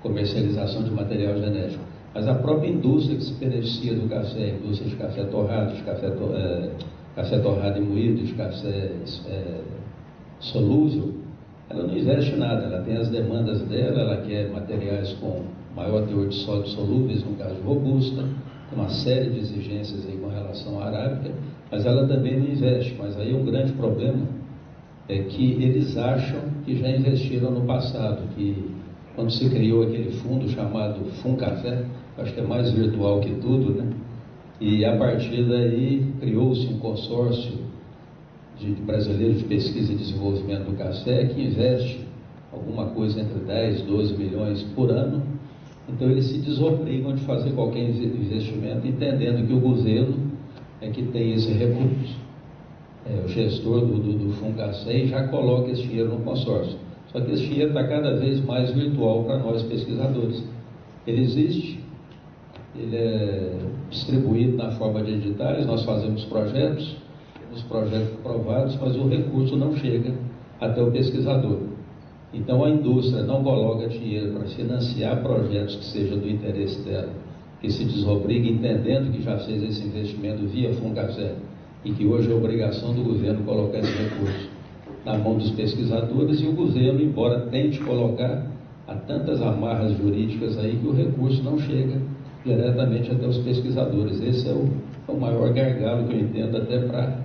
comercialização de material genético, mas a própria indústria que se beneficia do café, a indústria de café torrado, café torrado e moído, de café solúvel, ela não investe nada, ela tem as demandas dela, ela quer materiais com maior teor de sólidos solúveis, no caso de robusta, tem uma série de exigências aí com relação à arábica, mas ela também não investe. Mas aí um grande problema é que eles acham que já investiram no passado, que quando se criou aquele fundo chamado Funcafé, acho que é mais virtual que tudo, né? E a partir daí criou-se um consórcio de brasileiros de pesquisa e desenvolvimento do café que investe alguma coisa entre 10 e 12 milhões por ano. Então eles se desobrigam de fazer qualquer investimento, entendendo que o governo é que tem esse recurso. O gestor do Funcafé já coloca esse dinheiro no consórcio. Só que esse dinheiro está cada vez mais virtual para nós pesquisadores. Ele existe, ele é distribuído na forma de editais, nós fazemos projetos, temos projetos aprovados, mas o recurso não chega até o pesquisador. Então a indústria não coloca dinheiro para financiar projetos que sejam do interesse dela, que se desobriga entendendo que já fez esse investimento via Funcafé e que hoje é obrigação do governo colocar esse recurso na mão dos pesquisadores, e o governo, embora tente colocar, há tantas amarras jurídicas aí que o recurso não chega diretamente até os pesquisadores. Esse é o maior gargalo que eu entendo até para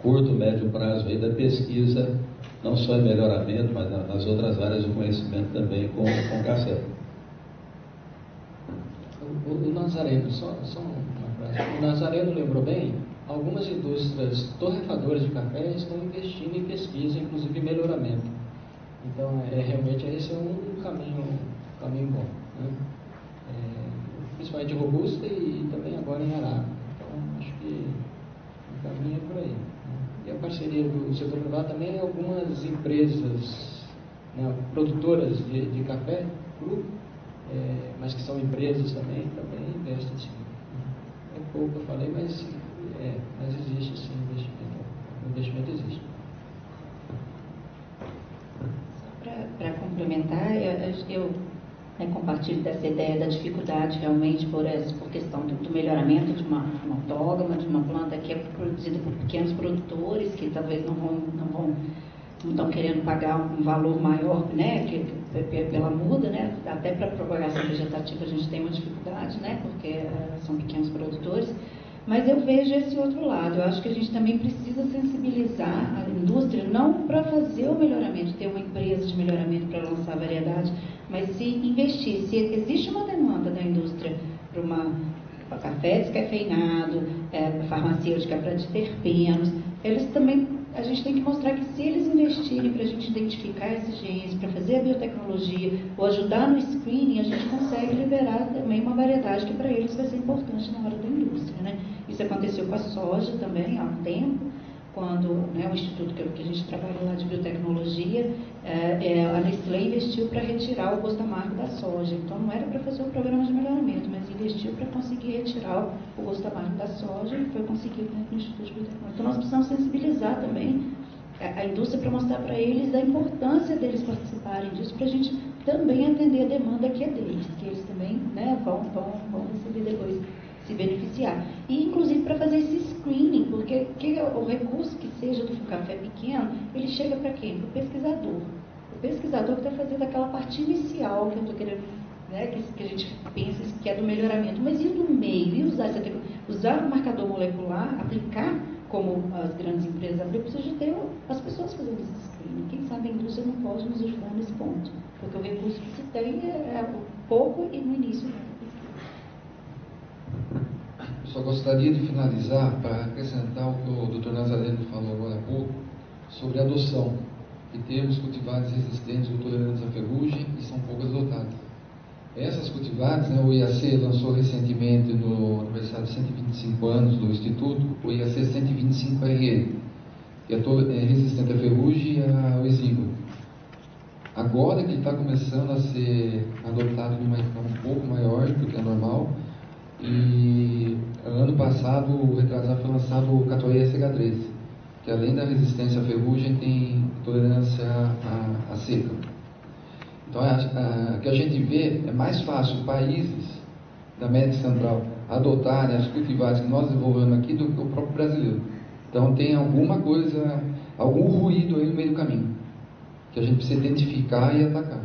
curto, médio prazo aí da pesquisa, não só em melhoramento, mas nas outras áreas do conhecimento também com café. O Nazareno, só uma frase. O Nazareno lembrou bem, algumas indústrias torrefadoras de café estão investindo em pesquisa, inclusive em melhoramento. Então, realmente esse é um caminho bom, né? Principalmente robusta e também agora em arábica. Então, acho que o caminho é por aí, né? E a parceria do setor privado também, algumas empresas, né, produtoras de café cru, mas que são empresas também investem sim. É pouco eu falei, mas existe sim investimento. O investimento existe. Só para complementar, eu compartilho dessa ideia da dificuldade realmente por questão do melhoramento de uma autógama, de uma planta que é produzida por pequenos produtores que talvez não estão querendo pagar um valor maior, né, pela muda, né, até para propagação vegetativa a gente tem uma dificuldade, né, porque são pequenos produtores, Mas eu vejo esse outro lado. Eu acho que a gente também precisa sensibilizar a indústria, não para fazer o melhoramento, ter uma empresa de melhoramento para lançar variedade, mas se investir. Se existe uma demanda da indústria para café descafeinado, farmacêutica para terpenos, eles também, a gente tem que mostrar que se eles investirem para a gente identificar esses genes, para fazer a biotecnologia, ou ajudar no screening, a gente consegue liberar também uma variedade que para eles vai ser importante na hora da indústria, né? Isso aconteceu com a soja também há um tempo, quando o instituto que a gente trabalha lá de biotecnologia, a Nestlé investiu para retirar o gosto amargo da soja. Então não era para fazer um programa de melhoramento, mas investiu para conseguir retirar o gosto amargo da soja e foi conseguido no Instituto de Biotecnologia. Então nós precisamos sensibilizar também a indústria para mostrar para eles a importância deles participarem disso, para a gente também atender a demanda que é deles, que eles também vão receber depois, se beneficiar. E, inclusive, para fazer esse screening, porque o recurso que seja do café pequeno, ele chega para quem? Para o pesquisador. O pesquisador que está fazendo aquela parte inicial que eu estou querendo, que a gente pensa que é do melhoramento. Mas e do meio? E usar o marcador molecular, aplicar como as grandes empresas aplicam, precisa ter as pessoas fazendo esse screening. Quem sabe a indústria não pode nos ajudar nesse ponto, porque o recurso que se tem é pouco e no início Só gostaria de finalizar para acrescentar o que o Dr. Nazareno falou agora há pouco sobre a adoção, que temos cultivares resistentes ou tolerantes à ferrugem e são poucas adotadas. Essas cultivares, o IAC lançou recentemente no aniversário de 125 anos do Instituto, o IAC 125RE, que é resistente à ferrugem e ao exíguo. Agora que ele está começando a ser adotado numa escala um pouco maior do que é normal, e ano passado, retrasado, foi lançado o Catuai SH3, que além da resistência à ferrugem tem tolerância à seca. Então, o que a gente vê é mais fácil países da América Central adotarem as cultivares que nós desenvolvemos aqui do que o próprio brasileiro. Então, tem alguma coisa, algum ruído aí no meio do caminho, que a gente precisa identificar e atacar.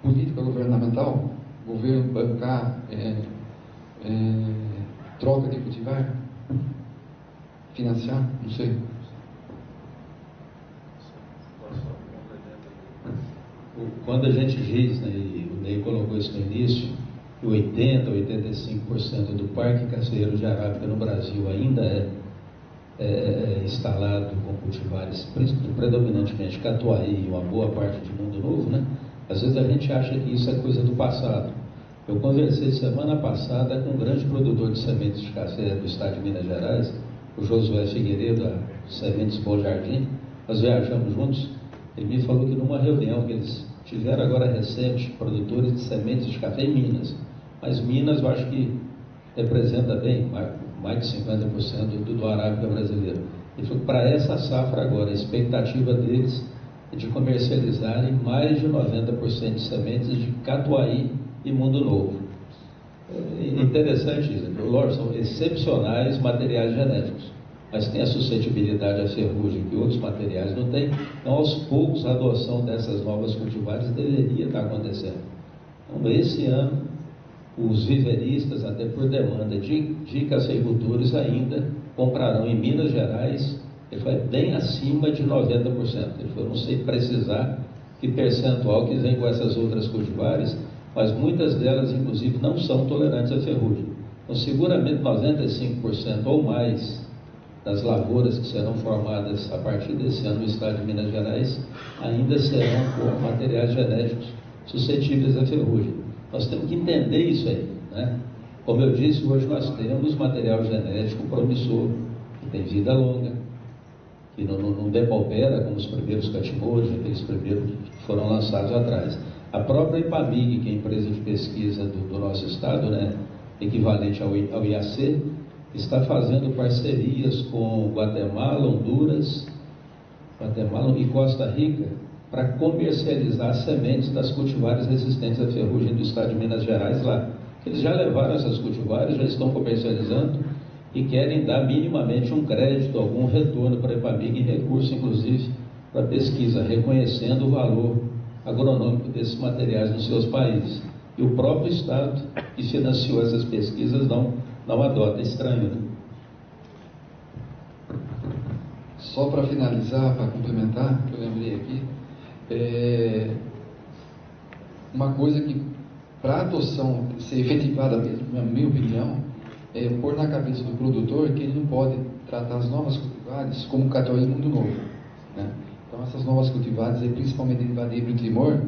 Política governamental, governo bancar, troca de cultivar, financiar, não sei. Quando a gente diz, e o Ney colocou isso no início, que 80% a 85% do parque caseiro de arábica no Brasil ainda é instalado com cultivares, predominantemente catuai e uma boa parte de mundo novo, às vezes a gente acha que isso é coisa do passado. Eu conversei semana passada com um grande produtor de sementes de café do estado de Minas Gerais, o Josué Figueiredo, da Sementes Bom Jardim. Nós viajamos juntos. Ele me falou que numa reunião que eles tiveram agora recente, produtores de sementes de café em Minas, mas Minas eu acho que representa bem, mais de 50% do arábica brasileiro. Ele falou que para essa safra agora, a expectativa deles é de comercializarem mais de 90% de sementes de catuai e mundo novo. É interessante isso, lógico, são excepcionais materiais genéticos, mas tem a suscetibilidade à ferrugem que outros materiais não têm. Então, aos poucos, a adoção dessas novas cultivares deveria estar acontecendo. Então, esse ano, os viveristas, até por demanda de cafeicultores, ainda comprarão em Minas Gerais, ele foi bem acima de 90%. Ele falou, não sei precisar que percentual que vem com essas outras cultivares, mas muitas delas, inclusive, não são tolerantes à ferrugem. Então, seguramente 95% ou mais das lavouras que serão formadas a partir desse ano no estado de Minas Gerais ainda serão com materiais genéticos suscetíveis à ferrugem. Nós temos que entender isso aí, Como eu disse, hoje nós temos material genético promissor, que tem vida longa, que não depaupera como os primeiros catimores, aqueles primeiros que foram lançados atrás. A própria IPAMIG, que é a empresa de pesquisa do nosso estado, equivalente ao IAC, está fazendo parcerias com Guatemala, Honduras, e Costa Rica para comercializar sementes das cultivares resistentes à ferrugem do estado de Minas Gerais lá. Eles já levaram essas cultivares, já estão comercializando e querem dar minimamente um crédito, algum retorno para a IPAMIG e recurso, inclusive, para pesquisa, reconhecendo o valor agronômico desses materiais nos seus países. E o próprio Estado que financiou essas pesquisas não adota, é estranho, né? Só para finalizar, para complementar, que eu lembrei aqui, uma coisa que, para a adoção ser efetivada mesmo, na minha opinião, é pôr na cabeça do produtor que ele não pode tratar as novas cultivares como Catuai Mundo Novo, né? Então, essas novas cultivares, principalmente derivado de híbrido Timor,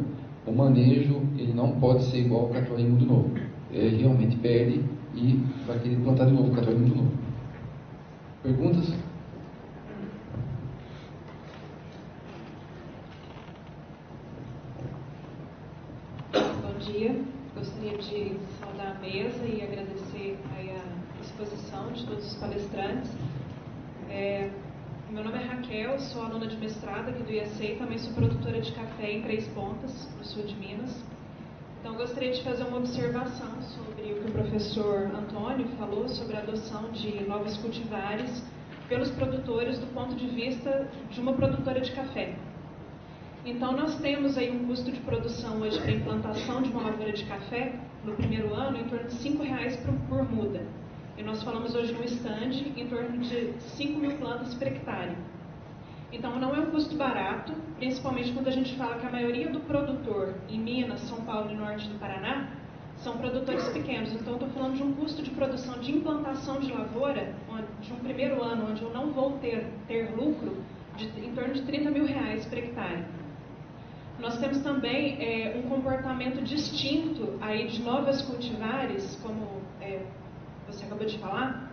o manejo ele não pode ser igual ao Catuai Mundo Novo. Ele realmente perde e vai querer plantar de novo o Catuai Mundo Novo. Perguntas? Bom dia, gostaria de saudar a mesa e agradecer aí a exposição de todos os palestrantes. Meu nome é Raquel, sou aluna de mestrado aqui do IAC e também sou produtora de café em Três Pontas, no sul de Minas. Então, gostaria de fazer uma observação sobre o que o professor Antônio falou sobre a adoção de novos cultivares pelos produtores do ponto de vista de uma produtora de café. Então, nós temos aí um custo de produção hoje para a implantação de uma lavoura de café, no primeiro ano, em torno de R$ 5 por muda. E nós falamos hoje no stand em torno de 5 mil plantas por hectare. Então, não é um custo barato, principalmente quando a gente fala que a maioria do produtor em Minas, São Paulo e Norte do Paraná são produtores pequenos. Então, estou falando de um custo de produção de implantação de lavoura, de um primeiro ano, onde eu não vou ter lucro, em torno de R$ 30 mil por hectare. Nós temos também um comportamento distinto aí de novas cultivares, como você acabou de falar.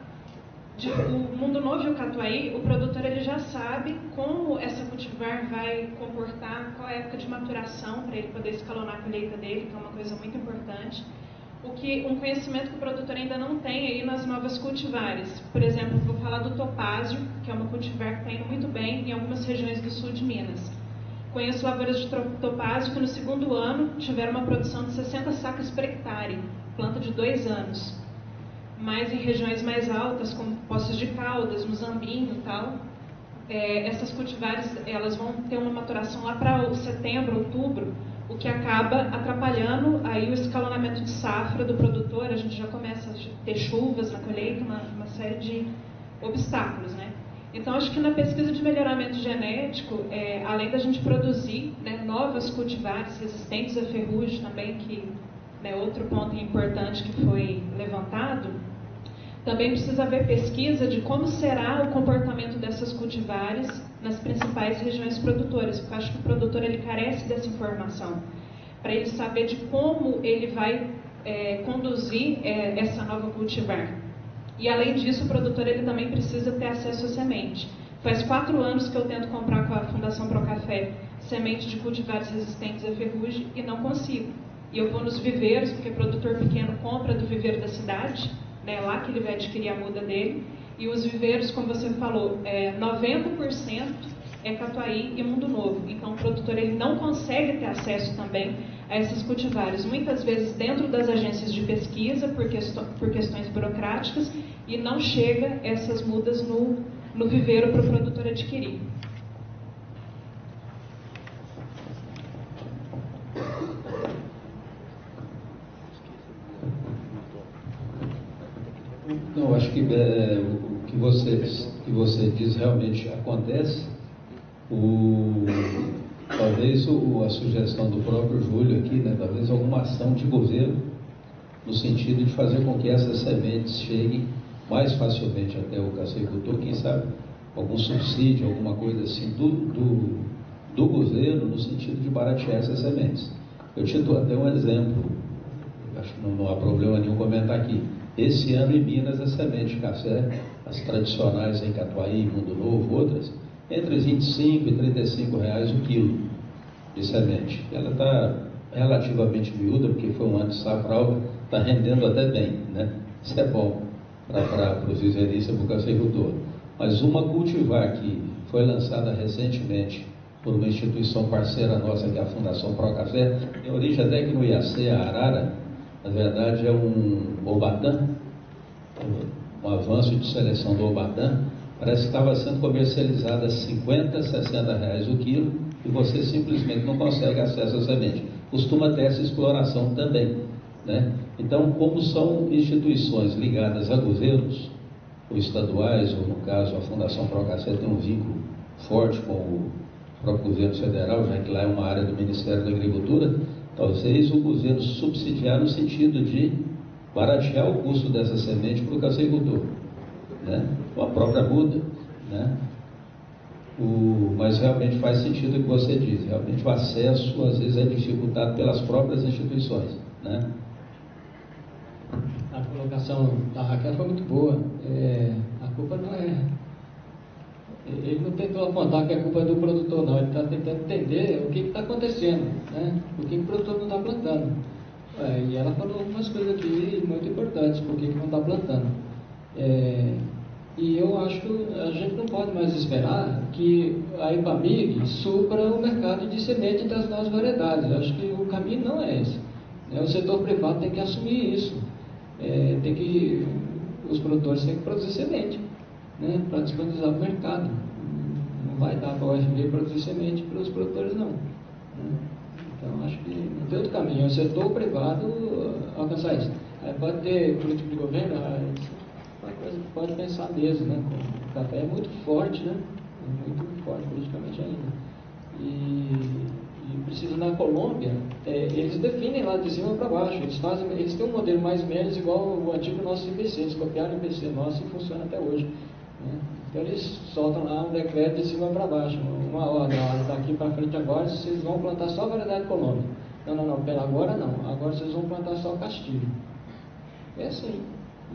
O Mundo Novo e o Catuai, o produtor ele já sabe como essa cultivar vai comportar, qual é a época de maturação para ele poder escalonar a colheita dele, que é uma coisa muito importante. Um conhecimento que o produtor ainda não tem aí nas novas cultivares. Por exemplo, vou falar do topázio, que é uma cultivar que está indo muito bem em algumas regiões do sul de Minas. Conheço lavouras de topázio que no segundo ano tiveram uma produção de 60 sacas por hectare, planta de 2 anos. Mas em regiões mais altas, como Poços de Caldas, Muzambinho e tal, essas cultivares elas vão ter uma maturação lá para setembro, outubro, o que acaba atrapalhando aí o escalonamento de safra do produtor. A gente já começa a ter chuvas na colheita, uma série de obstáculos, né? Então, acho que na pesquisa de melhoramento genético, além da gente produzir novas cultivares resistentes à ferrugem também, que outro ponto importante que foi levantado, também precisa haver pesquisa de como será o comportamento dessas cultivares nas principais regiões produtoras, porque eu acho que o produtor ele carece dessa informação, para ele saber de como ele vai conduzir essa nova cultivar. E além disso, o produtor ele também precisa ter acesso à semente. Faz 4 anos que eu tento comprar com a Fundação Procafé semente de cultivares resistentes à ferrugem e não consigo. E eu vou nos viveiros, porque o produtor pequeno compra do viveiro da cidade, é lá que ele vai adquirir a muda dele. E os viveiros, como você falou, 90% é Catuai e Mundo Novo. Então o produtor ele não consegue ter acesso também a essas cultivares, muitas vezes dentro das agências de pesquisa, por questões burocráticas, e não chega essas mudas no viveiro para o produtor adquirir. Não, acho que o que você diz realmente acontece. Talvez a sugestão do próprio Júlio aqui, talvez alguma ação de governo, no sentido de fazer com que essas sementes cheguem mais facilmente até o cafeicultor, quem sabe algum subsídio, alguma coisa assim do governo, no sentido de baratear essas sementes. Eu te dou até um exemplo, acho que não há problema nenhum comentar aqui. Esse ano em Minas, as sementes de café, as tradicionais em Catuai, Mundo Novo, outras, entre 25 e 35 reais o quilo de semente. Ela está relativamente miúda, porque foi um ano de safra alta, está rendendo até bem, né? Isso é bom para os viveiristas, para o cafeicultor. Mas uma cultivar que foi lançada recentemente por uma instituição parceira nossa, que é a Fundação Procafé, tem origem até que no IAC, a Arara, na verdade é um Obatã, um avanço de seleção do Obatã. Parece que estava sendo comercializada a 50, 60 reais o quilo e você simplesmente não consegue acesso à semente. Costuma ter essa exploração também, né? Então, como são instituições ligadas a governos, ou estaduais, ou no caso a Fundação ProHC tem um vínculo forte com o próprio governo federal, já que lá é uma área do Ministério da Agricultura, talvez o governo subsidiar no sentido de baratear o custo dessa semente para o caseiricultor, né? Ou a própria muda, né? Mas realmente faz sentido o que você diz, realmente o acesso às vezes é dificultado pelas próprias instituições, né? A colocação da Raquel foi muito boa. A culpa não é... Ele não tentou apontar que a culpa é do produtor, não. Ele está tentando entender o que está acontecendo, né? Por que o produtor não está plantando. E ela falou algumas coisas aqui muito importantes, por que não está plantando. E eu acho que a gente não pode mais esperar que a IPAMIG supra o mercado de semente das novas variedades. Eu acho que o caminho não é esse. O setor privado tem que assumir isso. Os produtores têm que produzir semente, né, para disponibilizar para o mercado. Não vai dar para a UFB produzir semente para os produtores, não. Então, acho que não tem outro caminho. É o setor privado alcançar isso. Aí pode ter político de governo, uma coisa que pode pensar mesmo, né? O café é muito forte, né? É muito forte politicamente ainda. E precisa, na Colômbia, eles definem lá de cima para baixo. Eles têm um modelo mais ou menos igual o antigo nosso IPC. Eles copiaram o IPC nosso e funciona até hoje, né? Então eles soltam lá um decreto de cima para baixo, uma ordem, daqui para frente agora vocês vão plantar só variedade Colômbia. Não, pera, agora não. Agora vocês vão plantar só Castilho. É assim,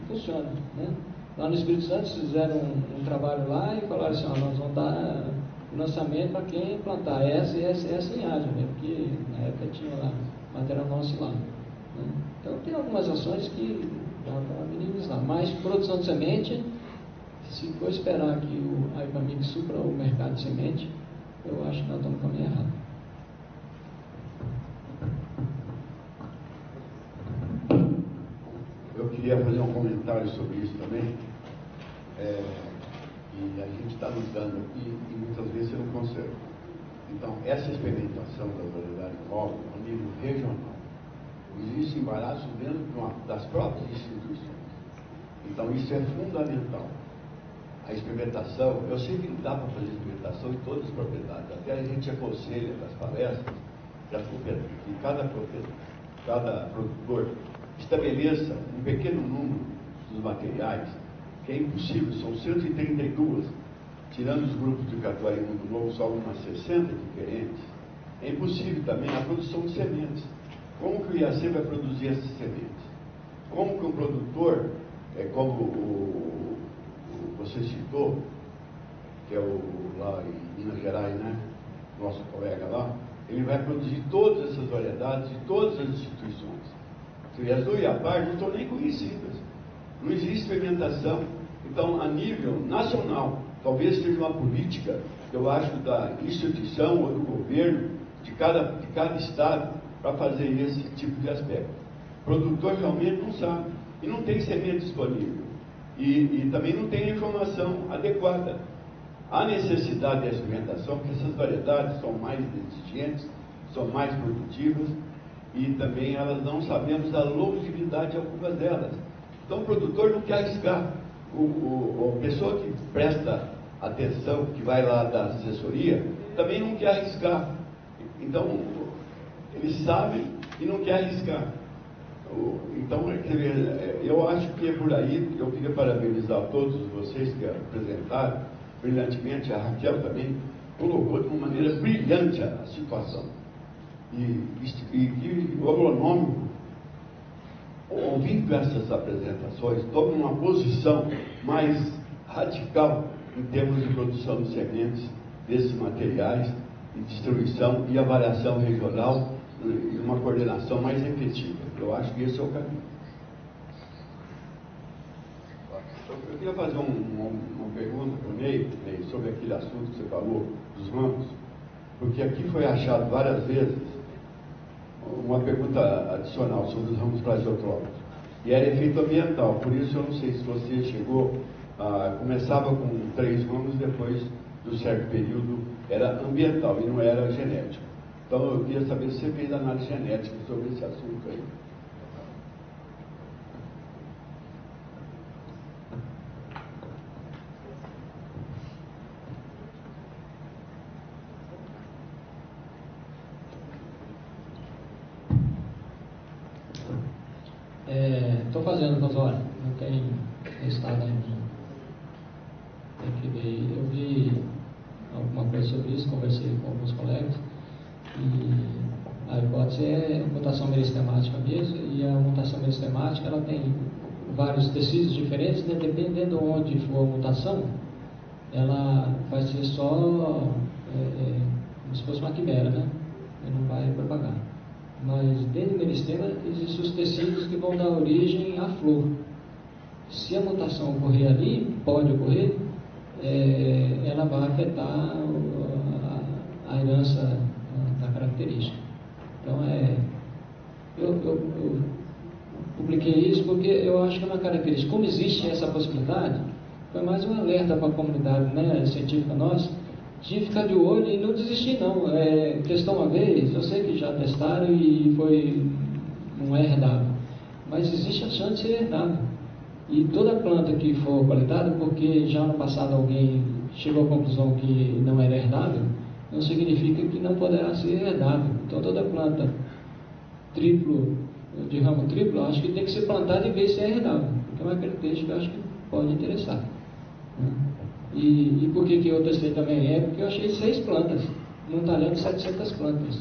funciona, né? Lá no Espírito Santo fizeram um trabalho lá e falaram assim, nós vamos dar lançamento para quem plantar essa e essa linhagem, né? Porque na época tinha lá material nosso lá, né? Então tem algumas ações que dá para minimizar, mas produção de semente, se for esperar que a IPAMIG supra o mercado de semente, eu acho que nós estamos no caminho errado. Eu queria fazer um comentário sobre isso também. E a gente está lutando aqui e muitas vezes você não consegue. Então, essa experimentação da variedade nova, a nível regional, existe embaraço dentro das próprias instituições. Então, isso é fundamental. A experimentação, eu sei que não dá para fazer experimentação em todas as propriedades. Até a gente aconselha nas palestras que cada produtor estabeleça um pequeno número dos materiais, que é impossível, são 132, tirando os grupos de Catuari e Mundo Novo, sobram umas 60 diferentes. É impossível também a produção de sementes. Como que o IAC vai produzir essas sementes? Como que um produtor, como você citou, que é lá em Minas Gerais, né? Nosso colega lá, ele vai produzir todas essas variedades de todas as instituições. E as do IAPAR não estão nem conhecidas. Não existe experimentação. Então, a nível nacional, talvez seja uma política, eu acho, da instituição ou do governo, de cada estado, para fazer esse tipo de aspecto. O produtor realmente não sabe. E não tem semente disponível. E também não tem a informação adequada. Há necessidade de experimentação, porque essas variedades são mais exigentes, são mais produtivas, e também elas não sabemos a longevidade de algumas delas. Então o produtor não quer arriscar. A pessoa que presta atenção, que vai lá da assessoria, também não quer arriscar. Então eles sabem e não quer arriscar. Então, eu acho que é por aí. Eu queria parabenizar todos vocês que apresentaram brilhantemente. A Raquel também colocou de uma maneira brilhante a situação. E o agronômico, ouvindo essas apresentações, toma uma posição mais radical em termos de produção de sementes, desses materiais, e distribuição e avaliação regional, e uma coordenação mais efetiva. Eu acho que esse é o caminho. Eu queria fazer uma pergunta para o Ney, sobre aquele assunto que você falou, dos ramos, porque aqui foi achado várias vezes uma pergunta adicional sobre os ramos plagiotrópicos, e era efeito ambiental. Por isso eu não sei se você chegou, começava com 3 ramos, depois do certo período era ambiental e não era genético. Então eu queria saber se você fez análise genética sobre esse assunto aí. Estou fazendo, mas olha, não tem estado ainda. Tem que ver. Eu vi alguma coisa sobre isso, conversei com alguns colegas, e a hipótese é mutação meristemática mesmo, e a mutação meristemática ela tem vários tecidos diferentes, né? Dependendo de onde for a mutação, ela vai ser só como se fosse uma quimera, né? E não vai propagar. Mas dentro do meristema existem os tecidos que vão dar origem à flor. Se a mutação ocorrer ali, pode ocorrer, ela vai afetar a herança da característica. Então, eu publiquei isso porque eu acho que é uma característica. Como existe essa possibilidade, foi mais um alerta para a comunidade, né, científica nossa, de ficar de olho e não desistir, não. Testou uma vez, eu sei que já testaram e não é herdável, mas existe a chance de ser herdável. E toda planta que for coletada, porque já no passado alguém chegou à conclusão que não era herdável, não significa que não poderá ser herdável. Então toda planta de ramo triplo, acho que tem que ser plantada em vez de ser herdável, porque é uma característica que eu acho que pode interessar. E por que eu testei também? Porque eu achei 6 plantas, num talhão de 700 plantas.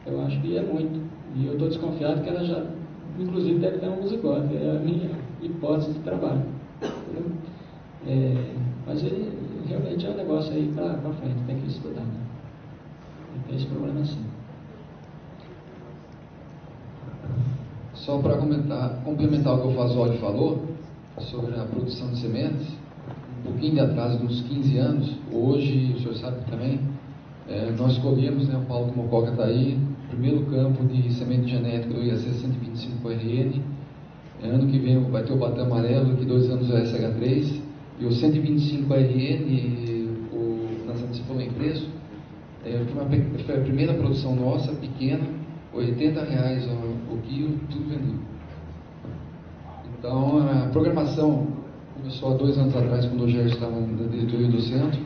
Eu acho que é muito. E eu estou desconfiado que ela já, inclusive, deve ter um zigote. É a minha hipótese de trabalho. Mas ele realmente é um negócio aí para frente, tem que estudar. Né? E tem esse problema sim. Só para complementar o que o Fasoli falou sobre a produção de sementes, um pouquinho de atraso, de uns 15 anos, hoje, o senhor sabe também, nós escolhemos, né, o Paulo Mococa está aí, o primeiro campo de semente genética do IAC 125RN, ano que vem vai ter o Batã Amarelo, daqui 2 anos o SH3, e o 125RN, nós antecipamos em preço, foi a primeira produção nossa, pequena, R$80 o quilo, tudo vendido. Então, a programação começou há 2 anos atrás, quando o Gerson estava na diretoria do centro.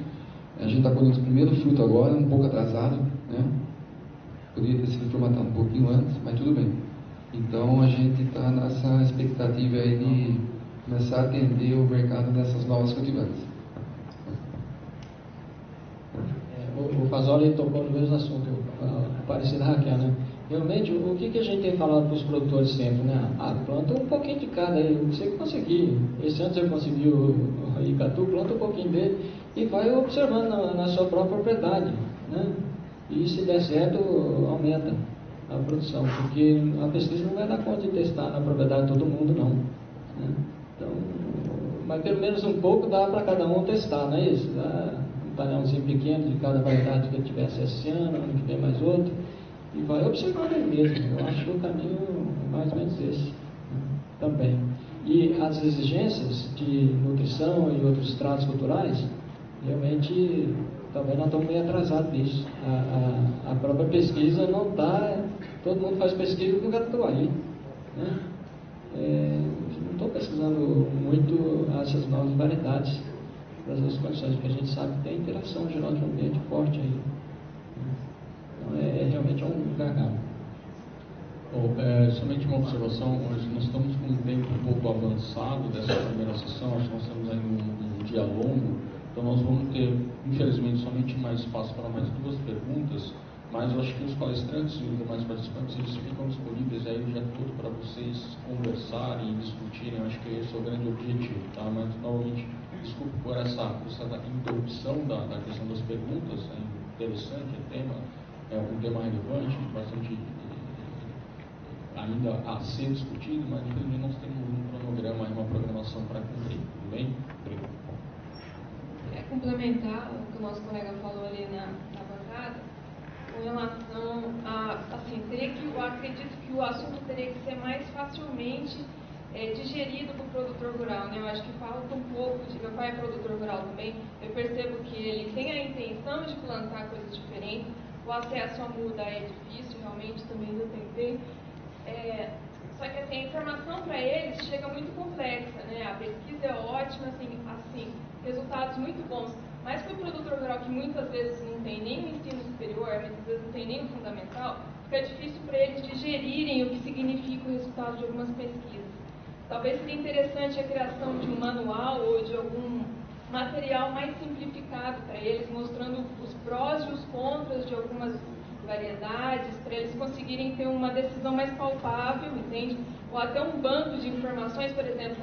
A gente está colhendo o primeiro fruto agora, um pouco atrasado, né? Poderia ter sido formatado um pouquinho antes, mas tudo bem. Então, a gente está nessa expectativa aí de começar a atender o mercado dessas novas cultivares. O Fasoli tocou no mesmo assunto, parecido a Raquel, né? Realmente, o que a gente tem falado para os produtores sempre, né? Planta um pouquinho de cada aí, você que conseguir. Esse ano você conseguiu o Icatu, planta um pouquinho dele e vai observando na sua própria propriedade, né? E se der certo, aumenta a produção, porque a pesquisa não vai dar conta de testar na propriedade de todo mundo, não. Né? Então, mas pelo menos um pouco dá para cada um testar, não é isso? Dá um talhãozinho pequeno de cada variedade que ele tivesse esse ano que vem mais outro. E vai observando ele mesmo. Eu acho que o caminho é mais ou menos esse, né? Também. E as exigências de nutrição e outros tratos culturais, realmente, também nós estamos meio atrasados nisso. A própria pesquisa não está... Todo mundo faz pesquisa com gato aí, né? Não estou pesquisando muito essas novas variedades das outras condições, porque a gente sabe que tem interação geral de um ambiente forte aí. Então, realmente um gargalo. Somente uma observação, hoje nós estamos com um tempo um pouco avançado dessa primeira sessão, acho que nós estamos aí num dia longo, então nós vamos ter, infelizmente, somente mais espaço para mais 2 perguntas, mas eu acho que os palestrantes e os demais participantes, eles ficam disponíveis aí o dia todo para vocês conversarem e discutirem, eu acho que esse é o grande objetivo, tá? Mas, novamente, desculpe por essa interrupção da questão das perguntas, é interessante o tema, é um tema relevante, bastante ainda a ser discutido, mas infelizmente nós temos um cronograma, uma programação para cumprir, tudo bem? Obrigado. Complementar o que o nosso colega falou ali na bancada, com relação a, assim, eu acredito que o assunto teria que ser mais facilmente digerido para o produtor rural, né? Eu acho que falta um pouco meu pai é produtor rural também, eu percebo que ele tem a intenção de plantar coisas diferentes, o acesso à muda é difícil, realmente, também eu tentei. Só que assim, a informação para eles chega muito complexa, né? A pesquisa é ótima, assim, resultados muito bons. Mas para o produtor rural que muitas vezes não tem nem o ensino superior, muitas vezes não tem nem o fundamental, fica difícil para eles digerirem o que significa o resultado de algumas pesquisas. Talvez seria interessante a criação de um manual ou de algum material mais simplificado para eles, mostrando os prós e os contras de algumas variedades, para eles conseguirem ter uma decisão mais palpável, entende? Ou até um banco de informações, por exemplo,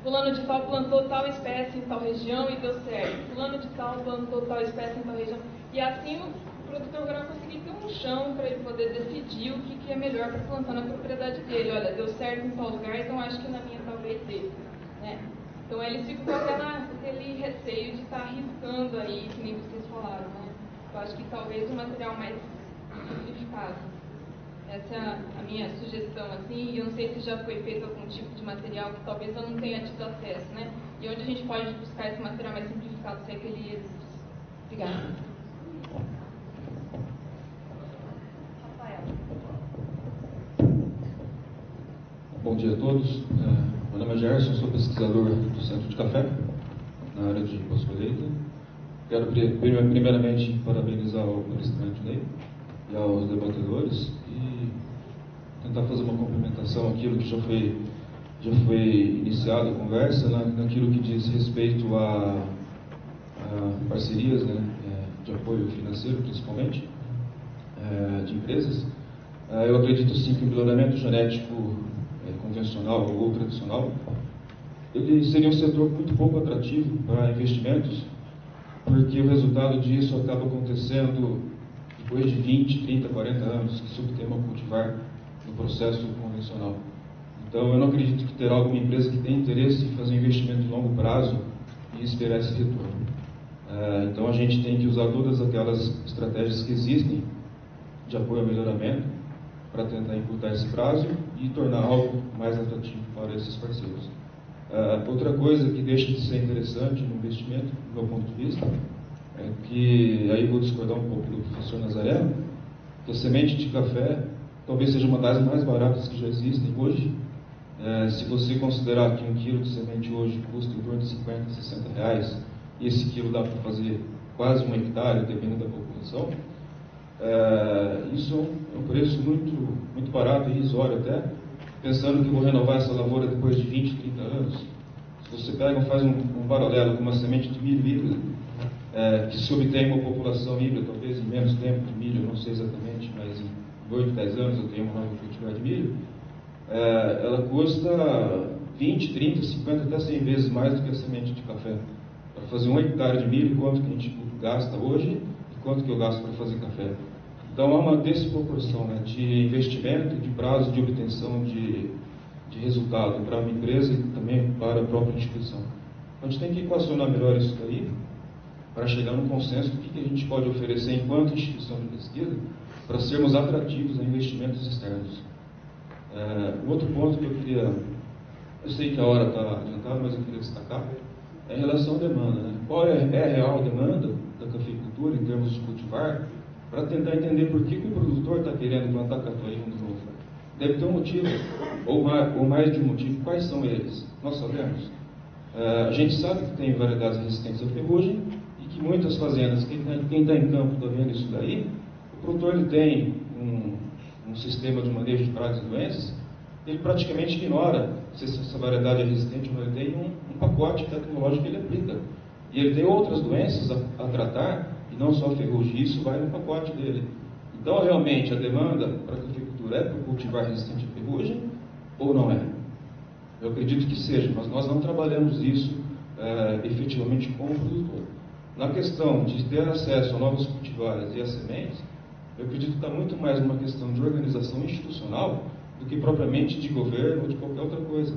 fulano de tal plantou tal espécie em tal região e deu certo, fulano de tal plantou tal espécie em tal região, e assim o produtor rural conseguir ter um chão para ele poder decidir o que é melhor para plantar na propriedade dele. Olha, deu certo em tal lugar, então acho que na minha talvez dê, né? Então eles ficam com aquele receio de estar arriscando aí, que nem vocês falaram, né? Eu acho que talvez um material mais simplificado. Essa é a minha sugestão, assim, e eu não sei se já foi feito algum tipo de material que talvez eu não tenha tido acesso, né? E onde a gente pode buscar esse material mais simplificado, se é que ele existe. Obrigada. Rafael. Bom dia a todos. Meu nome é Gerson, sou pesquisador do Centro de Café, na área de pós-colheita. Quero primeiramente parabenizar o palestrante Ney e aos debatedores e tentar fazer uma complementação àquilo que já foi iniciado a conversa, naquilo que diz respeito a parcerias, né, de apoio financeiro, principalmente, de empresas. Eu acredito sim que o melhoramento genético convencional ou tradicional, ele seria um setor muito pouco atrativo para investimentos, porque o resultado disso acaba acontecendo depois de 20, 30, 40 anos que se obtém uma cultivar no processo convencional. Então, eu não acredito que terá alguma empresa que tenha interesse em fazer um investimento de longo prazo e esperar esse retorno. Então, a gente tem que usar todas aquelas estratégias que existem de apoio ao melhoramento para tentar encurtar esse prazo e tornar algo mais atrativo para esses parceiros. Outra coisa que deixa de ser interessante no investimento, do meu ponto de vista, é que, aí vou discordar um pouco do professor Nazareno, que a semente de café talvez seja uma das mais baratas que já existem hoje. Se você considerar que 1 quilo de semente hoje custa em torno de 50, 60 reais, e esse quilo dá para fazer quase 1 hectare, dependendo da população, isso é um preço muito barato e irrisório até, pensando que eu vou renovar essa lavoura depois de 20, 30 anos. Se você pega e faz um paralelo com uma semente de milho híbrida, que se obtém uma população híbrida, talvez em menos tempo de milho, eu não sei exatamente, mas em 8, 10 anos eu tenho uma nova cultivar de milho, ela custa 20, 30, 50, até 100 vezes mais do que a semente de café. Para fazer 1 hectare de milho, quanto que a gente gasta hoje e quanto que eu gasto para fazer café? Então há uma desproporção, né, de investimento, de prazo de obtenção de resultado para uma empresa e também para a própria instituição. Então, a gente tem que equacionar melhor isso daí para chegar num consenso do que a gente pode oferecer enquanto instituição de pesquisa para sermos atrativos a investimentos externos. Outro ponto que eu queria, eu sei que a hora está adiantada, mas eu queria destacar, é em relação à demanda, né? Qual é a real demanda da cafeicultura em termos de cultivar, para tentar entender por que o produtor está querendo plantar catuaína de novo. Deve ter um motivo, ou mais de um motivo. Quais são eles? Nós sabemos. A gente sabe que tem variedades resistentes à ferrugem e que muitas fazendas, quem está em campo está vendo isso daí, o produtor ele tem um sistema de manejo de pragas e doenças, ele praticamente ignora se essa variedade é resistente ou não. Ele tem um pacote tecnológico que ele aplica. E ele tem outras doenças a tratar, e não só a ferrugem, isso vai no pacote dele. Então, realmente, a demanda para a cafeicultura é para cultivar resistente à ferrugem ou não é? Eu acredito que seja, mas nós não trabalhamos isso efetivamente com o produtor. Na questão de ter acesso a novos cultivares e a sementes, eu acredito que está muito mais uma questão de organização institucional do que propriamente de governo ou de qualquer outra coisa.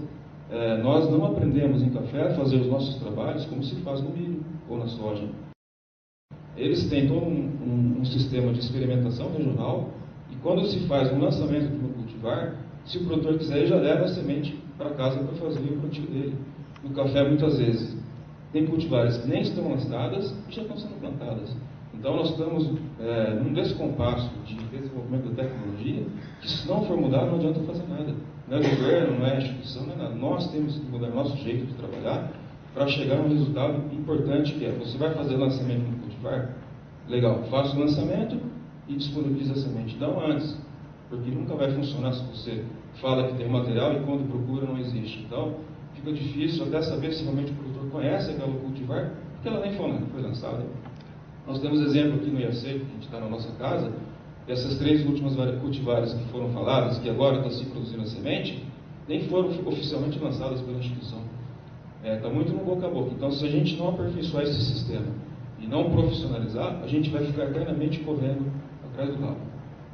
Nós não aprendemos em café a fazer os nossos trabalhos como se faz no milho ou na soja. Eles têm todo um sistema de experimentação regional e quando se faz um lançamento de um cultivar, se o produtor quiser, ele já leva a semente para casa para fazer o plantio dele. No café, muitas vezes, tem cultivares que nem estão lançadas e já estão sendo plantadas. Então, nós estamos num descompasso de desenvolvimento da tecnologia que, se não for mudar, não adianta fazer nada. Não é governo, não é instituição, não é nada. Nós temos que mudar nosso jeito de trabalhar para chegar a um resultado importante, que é, você vai fazer lançamento no cultivar? Legal, faça o lançamento e disponibiliza a semente. Não antes, porque nunca vai funcionar se você fala que tem material e quando procura não existe. Então, fica difícil até saber se realmente o produtor conhece aquela cultivar, porque ela nem foi lançada. Nós temos exemplo aqui no IAC, que a gente está na nossa casa, e essas 3 últimas cultivares que foram faladas, que agora estão se produzindo a semente, nem foram oficialmente lançadas pela instituição. Está muito no boca a boca. Então, se a gente não aperfeiçoar esse sistema e não profissionalizar, a gente vai ficar eternamente correndo atrás do rabo.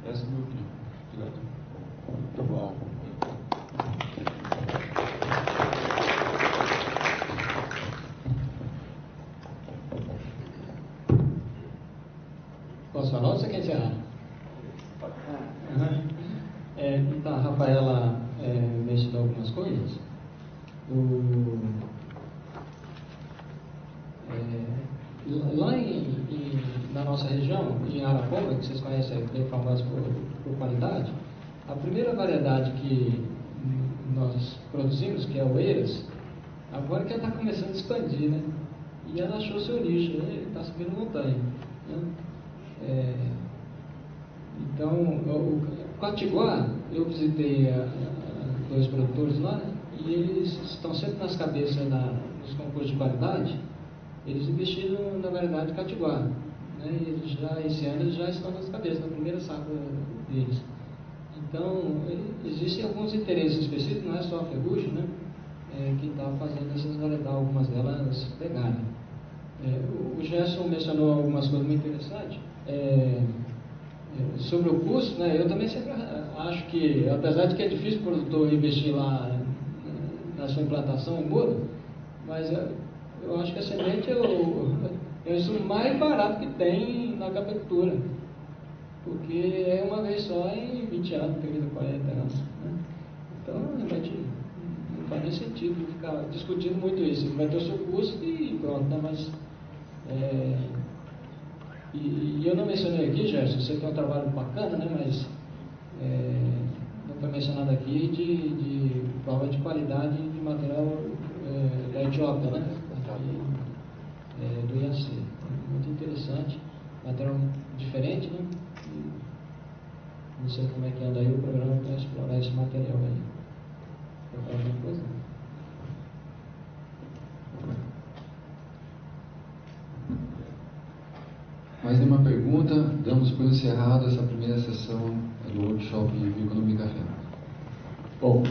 Essa é a minha opinião. Obrigado. Muito bom. Posso falar ou você quer encerrar? Então, a Rafaela mencionou algumas coisas. Lá na nossa região, em Araponga, que vocês conhecem, bem famosa por qualidade, a primeira variedade que nós produzimos, que é o Eiras, agora que ela está começando a expandir, né? E ela achou seu nicho, né? Está subindo montanha, né? Então, o Catiguá, eu visitei 2 produtores lá, né? E eles estão sempre nas cabeças nos concursos de qualidade. Eles investiram na variedade Catiguá, né? E eles esse ano eles já estão nas cabeças, na primeira safra deles. Então, existem alguns interesses específicos, não é só a Ferrugem, né? Que está fazendo essas variedades, algumas delas pegarem. O Gerson mencionou algumas coisas muito interessantes. Sobre o custo, né? Eu também sempre acho que, apesar de que é difícil o produtor investir lá na sua implantação em muda, mas eu acho que a semente é o insumo mais barato que tem na cafeicultura, porque é uma vez só em 20 anos, 30, 40 anos, né? Então, realmente, não faz nem sentido ficar discutindo muito isso. Vai ter o seu custo e pronto, né? Mas, e eu não mencionei aqui, Gerson, você tem um trabalho bacana, né? Mas não foi mencionado aqui de prova de qualidade de material da Etiópia, né? Do IAC. Muito interessante, material diferente, né? Não sei como é que anda aí o programa para explorar esse material aí. Quer falar alguma coisa? Mais nenhuma pergunta? Damos por encerrado essa primeira sessão do workshop Bioeconomia Café. Bom,